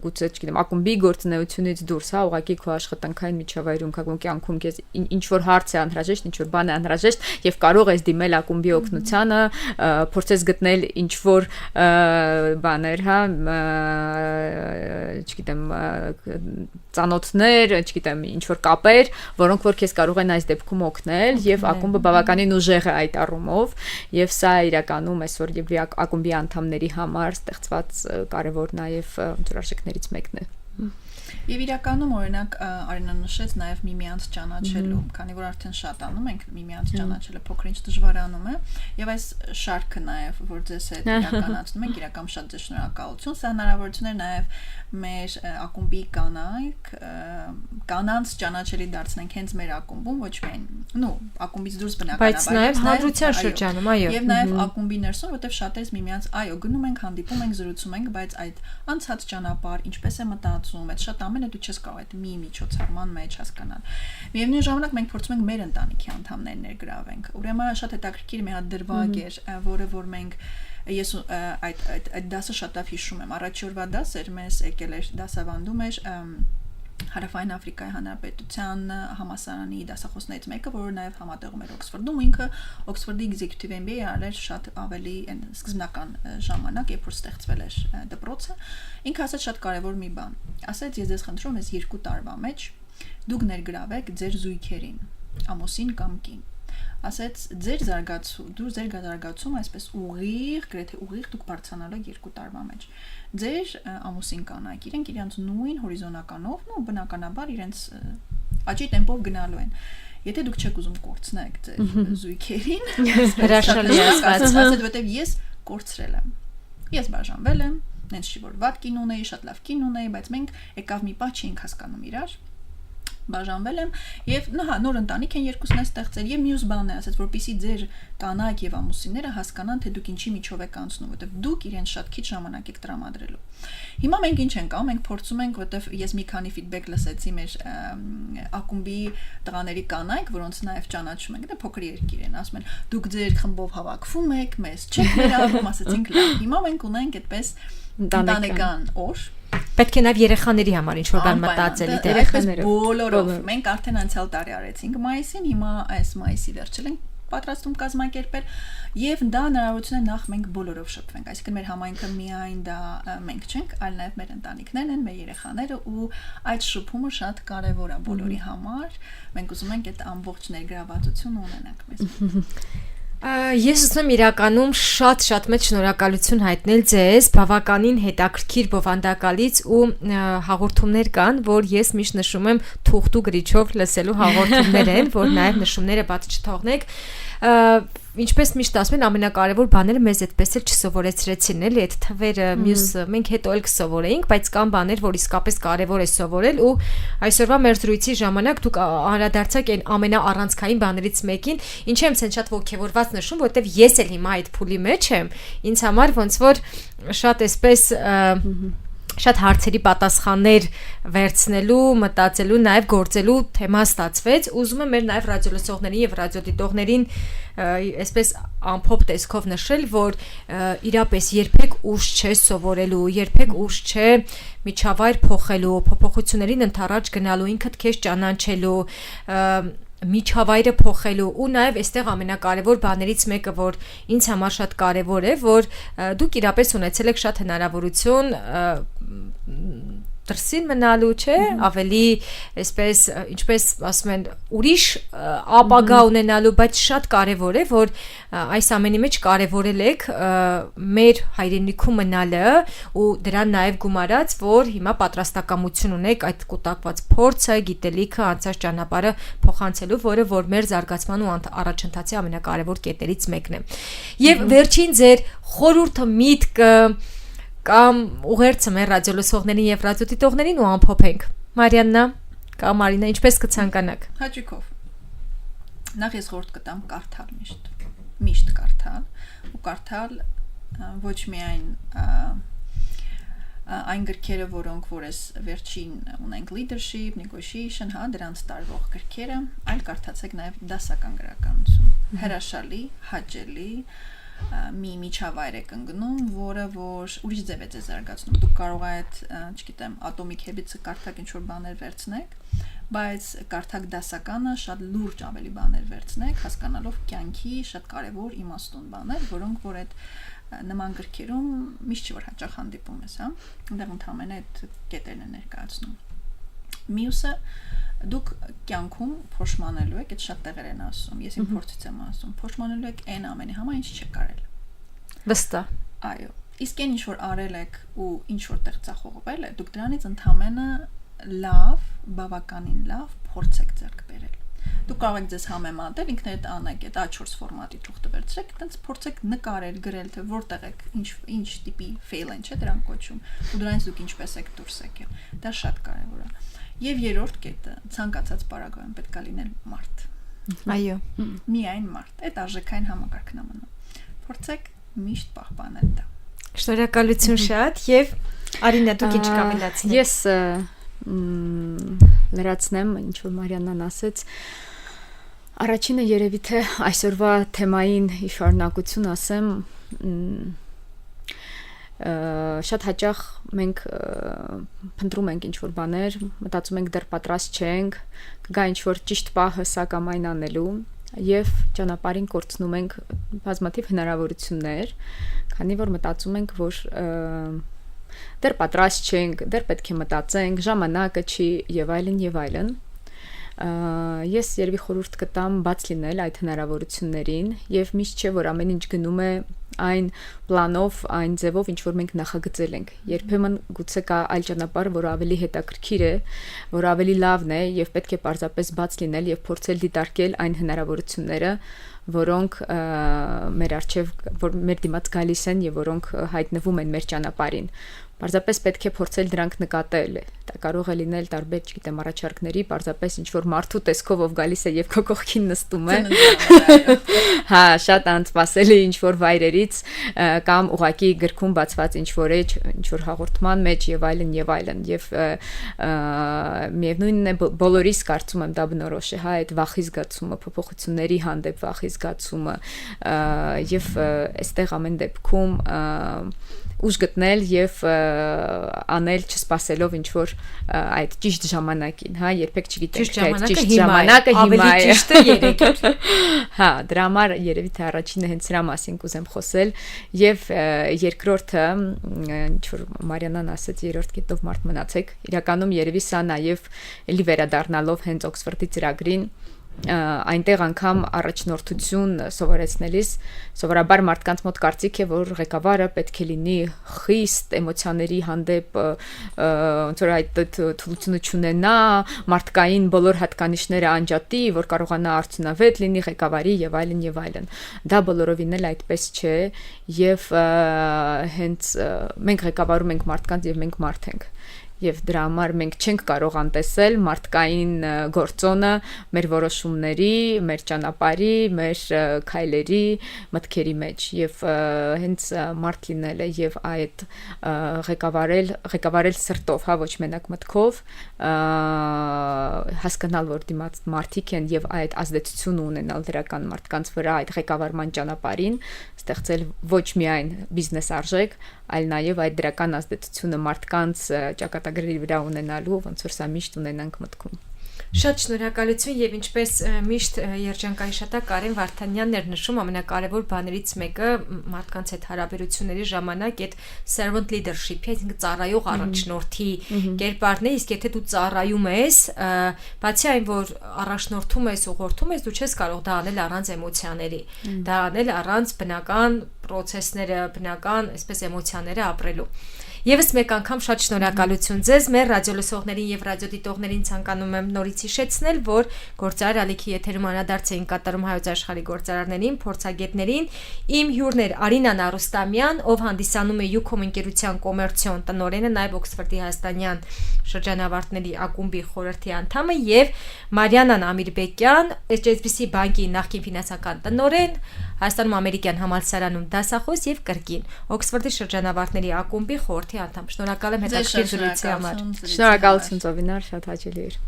գուցե, չգիտեմ, ակումբի գործունեությունից դուրս, հա, ուղղակի քո աշխատանքային միջավայրում, քո կյանքում քեզ ինչ որ հարց է անհրաժեշտ, ինչ որ բան է անհրաժեշտ եւ կարող ես դիմել ակումբի օգնությանը, փորձես գտնել ինչ որ բաներ, հա, չգիտեմ, ծանոթներ, չգիտեմ, ինչ որ կապեր, որոնք որ քեզ կարող են այս դեպքում օգնել եւ ակումբը բավականին ուժեղ է այդ առումով եւ սա իրականում այսօր եւ ակումբի անդամների համար ստեղծված կարեւոր նաեւ արժեքներից մեկն է։ Եվ իրականում օրինակ Արինան նշեց նաև միմյանց ճանաչելու, քանի որ արդեն շատ անում ենք, միմյանց ճանաչելը փոքր-ինչ դժվարանում է, եւ այս շարքը նաև, որ ձեզ հետ իրականացնում ենք, իրական շատ ձեզ շնորհակալություն, սա հնարավորություն է նաև մեր ակումբի կանանց ճանաչելի դարձնենք հենց մեր ակումբում, ոչ միայն, ակումբից դուրս բնականաբար, բայց նաև հանրության շրջանում, այո, եւ նաև ակումբի ներսում, որտեղ շատերս միմյանց, այո, գնում ենք, հանդիպում ենք, զրուցում ենք, բայց այդ անցած ճանապարհ, ինչպես է մտածում, այդ շատ ամենը դու չես կարող այդ մի միջոցառման մեջ հասկանալ։ Միևնույն ժամանակ մենք փորձում ենք մեր ընտանիքի անդամներին ներգրավենք։ Ուրեմն շատ հետաքրքիր մի հատ դրվագ էր, որը որ մենք ես այդ դասը շատ լավ հիշում եմ։ Առաջի օրվա դասը մեզ եկել էր դասավանդում էր Հարավային Աֆրիկայի Հանրապետության համալսարանի դասախոսներից մեկը, որը նաև համատեղում էր Օքսֆորդում, ինքը Օքսֆորդի Executive MBA արել շատ ավելի սկզբնական ժամանակ, երբ որ ստեղծվել էր դպրոցը, ինքը ասաց շատ կարևոր մի բան։ Ասաց, ես ձեզ խնդրում եմ 2 տարվա մեջ դուք ներգրավեք ձեր զույգերին, ամուսին կամ կին։ Ասաց, ձեր զարգացումը այսպես ուղիղ, գրեթե ուղիղ դուք բարձրանալու եք 2 տարվա մեջ։ Ձեր ամուսին կանայք իրենք իրենց նույն հորիզոնականով ու բնականաբար իրենց աճի տեմպով գնալու են։ Եթե դուք չեք ուզում կորցնեք ձեր զույգերին, հրաշալի ասված, ասաց, որտեվ ես կորցրել եմ։ Ես բաժանվել եմ, նենց չի որ վատ կին ունեի, շատ լավ կին ունեի, բայց մենք եկավ մի պահ չենք հասկանում իրար։ Բաժանվել եմ եւ նոր ընտանիք են երկուսն է ստեղծել եւ մյուս բանն է ասած որպեսզի ձեր կանայք եւ ամուսինները հասկանան թե դուք ինչի միջով եք անցնում որովհետեւ դուք իրենց շատ քիչ ժամանակ եք տրամադրելու հիմա մենք ինչ ենք անում մենք փորձում ենք որովհետեւ ես մի քանի feedback լսեցի մեր ակումբի տղաների կանայք որոնց նաեւ ճանաչում ենք դե փոքր երկիր են ասում են դուք ձեր խմբով հավաքվում եք մեզ չեք վերաբերում ասացինք լավ հիմա մենք ունենք այդպես ընտանեկան օր Պետք է նաև երեխաների համար ինչ-որ բան մտածելի երեխաները բոլորով մենք արդեն անցյալ տարի արեցինք մայիսին հիմա այս մայիսի վերջել ենք պատրաստում կազմակերպել եւ դա հնարավորություն է նախ մենք բոլորով շփվենք այսինքն մեր համայնքը միայն դա մենք չենք այլ նաև մեր ընտանիքներն են մեր երեխաները ու այդ շփումը շատ կարեւոր է բոլորի համար մենք ուզում ենք այդ ամբողջ ներգրավվածությունը ունենանք մեզ Ես ուզում եմ իրականում շատ մեծ շնորհակալություն հայտնել ձեզ, բավականին հետաքրքիր բովանդակալից ու հաղորդումներ կան, որ ես միշտ նշում եմ թուղթու գրիչով լսելու հաղորդումներ են, որ նաև նշումները բաց չթողնեք Ինչպես միշտ ասում են, ամենակարևոր բաները մեզ այդպես էլ չսովորեցրեցին, էլի այդ թվերը մյուս մենք հետո էլ կսովորեինք, բայց կան բաներ, որ իսկապես կարևոր է սովորել ու այսօրվա մեր զրույցի ժամանակ դուք անդրադարձաք այն ամենաառանցքային բաներից մեկին, ինչի եմ ցեն շատ ողջավորված նշում, որովհետև ես էլ հիմա այդ փուլի մեջ եմ, ինձ համար ոնց որ շատ այսպես շատ հարցերի պատասխաններ վերցնելու, մտածելու, նաև գործելու թեմա ստացվեց։ Ուզում եմ մեր նաև ռադիոլսողներին եւ ռադիոդիտողներին այսպես ամփոփ տեսքով նշել, որ իրապես երբեք ուշ չէ սովորելու, երբեք ուշ չէ միջավայր փոխելու, փոփոխություններին ընդառաջ գնալու, ինքդ քեզ ճանաչելու միջավայրը փոխելու ու նաև այստեղ ամենակարևոր բաներից մեկը որ ինձ համար շատ կարևոր է որ դուք իրապես ունեցել եք շատ հնարավորություն դրսին մնալու, չէ, ավելի այսպես ինչպես ասում են ուրիշ ապագա ունենալու, բայց շատ կարևոր է, որ այս ամենի մեջ կարևորել եք մեր հայրենիքում մնալը ու դրան նաև գումարած, որ հիմա պատրաստակամություն ունեք այդ կուտակված փորձը, գիտելիքը, անցած ճանապարհը փոխանցելու, որը որ մեր զարգացման ու առաջընթացի ամենակարևոր կետերից մեկն է։ Եվ վերջին ձեր խորհուրդը, միտքը կամ ուղերձը մեր ռադիոլսողներին եւ ռադիոդիտողներին ու ամփոփենք։ Մարիաննա կամ Մարինա, ինչպես կցանկանաք։ Հաճույքով։ Նախ ես խորհուրդ կտամ կարդալ միշտ կարդալ ու կարդալ ոչ միայն այն գրքերը, որոնք որ ես վերջին ունենք leadership, negotiation, հա, դրանց տարվող գրքերը, այլ կարդացեք նաեւ դասական գրականություն։ Հրաշալի, հաճելի մի միջավայր եք ընկնում, որը որ ուրիշ ձև է ձեզ զարգացնում։ Դուք կարող եք, չգիտեմ, Atomic Habits-ը կարդակ ինչ-որ բաներ վերցնեք, բայց կարդակ դասականը շատ լուրջ ավելի բաներ վերցնեք, հասկանալով կյանքի շատ կարևոր իմաստուն բաներ, որոնք որ այդ նման գրքերում միշտ չի որ հաճախ հանդիպում ես, հա։ Այնտեղ ընդհանրապես այդ կետերն են ներկայացնում։ Մյուսը դուք կյանքում փոշմանելու եք, այդ շատ տեղեր են ասում, ես իմ փորձից եմ ասում, փոշմանելու եք այն ամենի համար, ինչ չեք արել։ Վստահ։ Այո, իսկ այն ինչ որ արել եք ու ինչ որտեղ ցախողվել է, դուք դրանից ընդհանրապես լավ, բավականին լավ փորձ եք ձեռք բերել։ Դուք կարող եք ձեզ համեմատել, ինքներդ անեք այդ A4 ֆորմատի թուղթը վերցրեք, այտենց փորձեք նկարել, գրել, թե որտեղ եք, ինչ տիպի fail են, չէ՞ դրան կոչում, ու դրանից դուք ինչպես եք դուրս եկել։ Դա շատ կարևոր է։ Եվ երրորդ կետը ցանկացած պարագայում պետք է լինել մարդ։ Այո։ Միայն մարդ։ Այդ արժեքային համակարգն է մնում։ Փորձեք միշտ պահպանել դա։ Շնորհակալություն շատ եւ Արինա դուք ինչ կամենացնեք։ Ես լրացնեմ ինչ որ Մարիաննան ասեց։ Առաջինը երևի թե այսօրվա թեմային ի շարունակություն ասեմ շատ հաճախ մենք փնտրում ենք ինչ-որ բաներ, մտածում ենք դեռ պատրաստ չենք, կգա ինչ-որ ճիշտ պահը սա կամ այն անելու եւ ճանապարհին կորցնում ենք բազմաթիվ հնարավորություններ, քանի որ մտածում ենք, որ դեռ պատրաստ չենք, դեռ պետք է մտածենք, ժամանակը չի եւ այլն եւ այլն։ Ես երևի խորհուրդ կտամ բաց լինել այդ հնարավորություններին եւ միշտ չէ որ ամեն ինչ գնում է այն պլանով, այն ձևով, ինչ որ մենք նախագծել ենք։ Երբեմն գուցե կա այլ ճանապարհ, որ ավելի հետաքրքիր է, որ ավելի լավն է եւ պետք է պարզապես բաց լինել եւ փորձել դիտարկել այն հնարավորությունները, որոնք մեր արժեվ, որ մեր դիմաց գալիս են եւ որոնք հայտնվում են մեր ճանապարհին։ Պարզապես պետք է փորձել դրանք նկատել։ Դա կարող է լինել տարբեր, չգիտեմ, առաջարկների, պարզապես ինչ որ մարդու տեսքով ով գալիս է եւ քո կողքին նստում է։ Հա, շատ անսպասելի ինչ որ վայրերից կամ ուղակի գրքում բացված ինչ որ է, ինչ որ հաղորդման մեջ եւ այլն եւ այլն։ Եվ միևնույնն է բոլորիս կարծում եմ դա բնորոշ է, հա, այդ վախի զգացումը, փոփոխությունների հանդեպ վախի զգացումը եւ այստեղ ամեն դեպքում ուժ գտնել եւ անել չսպասելով ինչ որ այդ ճիշտ ժամանակին, հա, երբեք չգիտեք թե այդ ճիշտ ժամանակը հիմա է, ավելի ճիշտը երեք էր։ Հա, դրա համար երևի թե առաջինը հենց սրա մասին կուզեմ խոսել եւ երկրորդը ինչ որ Մարիանան ասաց երրորդ կետով մարդ մնացեք, իրականում երևի սա նաեւ էլի վերադառնալով հենց Օքսֆորդի ծրագրին այնտեղ անգամ առաջնորդություն սովորեցնելիս սովորաբար մարդկանց մոտ կարծիք է որ ղեկավարը պետք է լինի խիստ էմոցիաների հանդեպ ոնց որ այդ թուլությունը չունենա, մարդկային բոլոր հատկանիշները անջատի, որ կարողանա արդյունավետ լինի ղեկավարի եւ այլն եւ այլն։ Դա բոլորովին էլ այդպես չէ եւ հենց մենք ղեկավարում ենք մարդկանց եւ մենք մարդ ենք։ Եվ դրա համար մենք չենք կարող անտեսել մարդկային գործոնը մեր որոշումների, մեր ճանապարհի, մեր քայլերի, մտքերի մեջ եւ հենց մարդ լինելը եւ այդ ղեկավարել սրտով, հա, ոչ մենակ մտքով, հասկանալ որ դիմաց մարդիկ են եւ այդ ազդեցությունը ունենալ դրական մարդկանց վրա այդ ղեկավարման ճանապարհին, ստեղծել ոչ միայն բիզնես արժեք, այլ նաեւ այդ դրական ազդեցությունը մարդկանց ճակատագրերի վրա ունենալու, ոնց որ սա միշտ ունենանք մտքում։ Շատ շնորհակալություն եւ ինչպես միշտ երջանկայի շատակ Կարեն Վարդանյանն էր նշում ամենակարևոր բաներից մեկը մարդկանց հետ հարաբերությունների ժամանակ այդ servant leadership-ի, այսինքն ծառայող առաջնորդի կերպարն է, իսկ եթե դու ծառայում ես, բացի այն որ առաջնորդում ես, ուղղորդում ես, դու չես կարող դա անել առանց էմոցիաների, դա անել առանց բնական process-ները, բնական, այսպես էմոցիաները ապրելու։ Եվս մեկ անգամ շատ շնորհակալություն ձեզ, մեր ռադիոլսողներին եւ ռադիոդիտողներին ցանկանում եմ նորից հիշեցնել, որ գործարար ալիքի եթերում անդրադարձ էին կատարում հայոց աշխարհի գործարարներին, փորձագետներին, իմ հյուրն էր Արինան Արուստամյան, ով հանդիսանում է Ucom ընկերության կոմերցիոն տնօրենը, նաեւ Օքսֆորդի հայաստանյան շրջանավարտների ակումբի խորհրդի անդամը եւ Մարիանան Ամիրբեկյան, HSBC բանկի նախկին ֆինանսական տնօրեն, Հայաստանում ամերիկյան համալսարանում դասախոս եւ կրկին Օքսֆորդի շրջանավարտների ակումբի խորհրդի անդամ։ Շնորհակալ եմ հետաքրքիր զրույցի համար։ Շնորհակալություն Ծովինար, շատ հաճելի էր։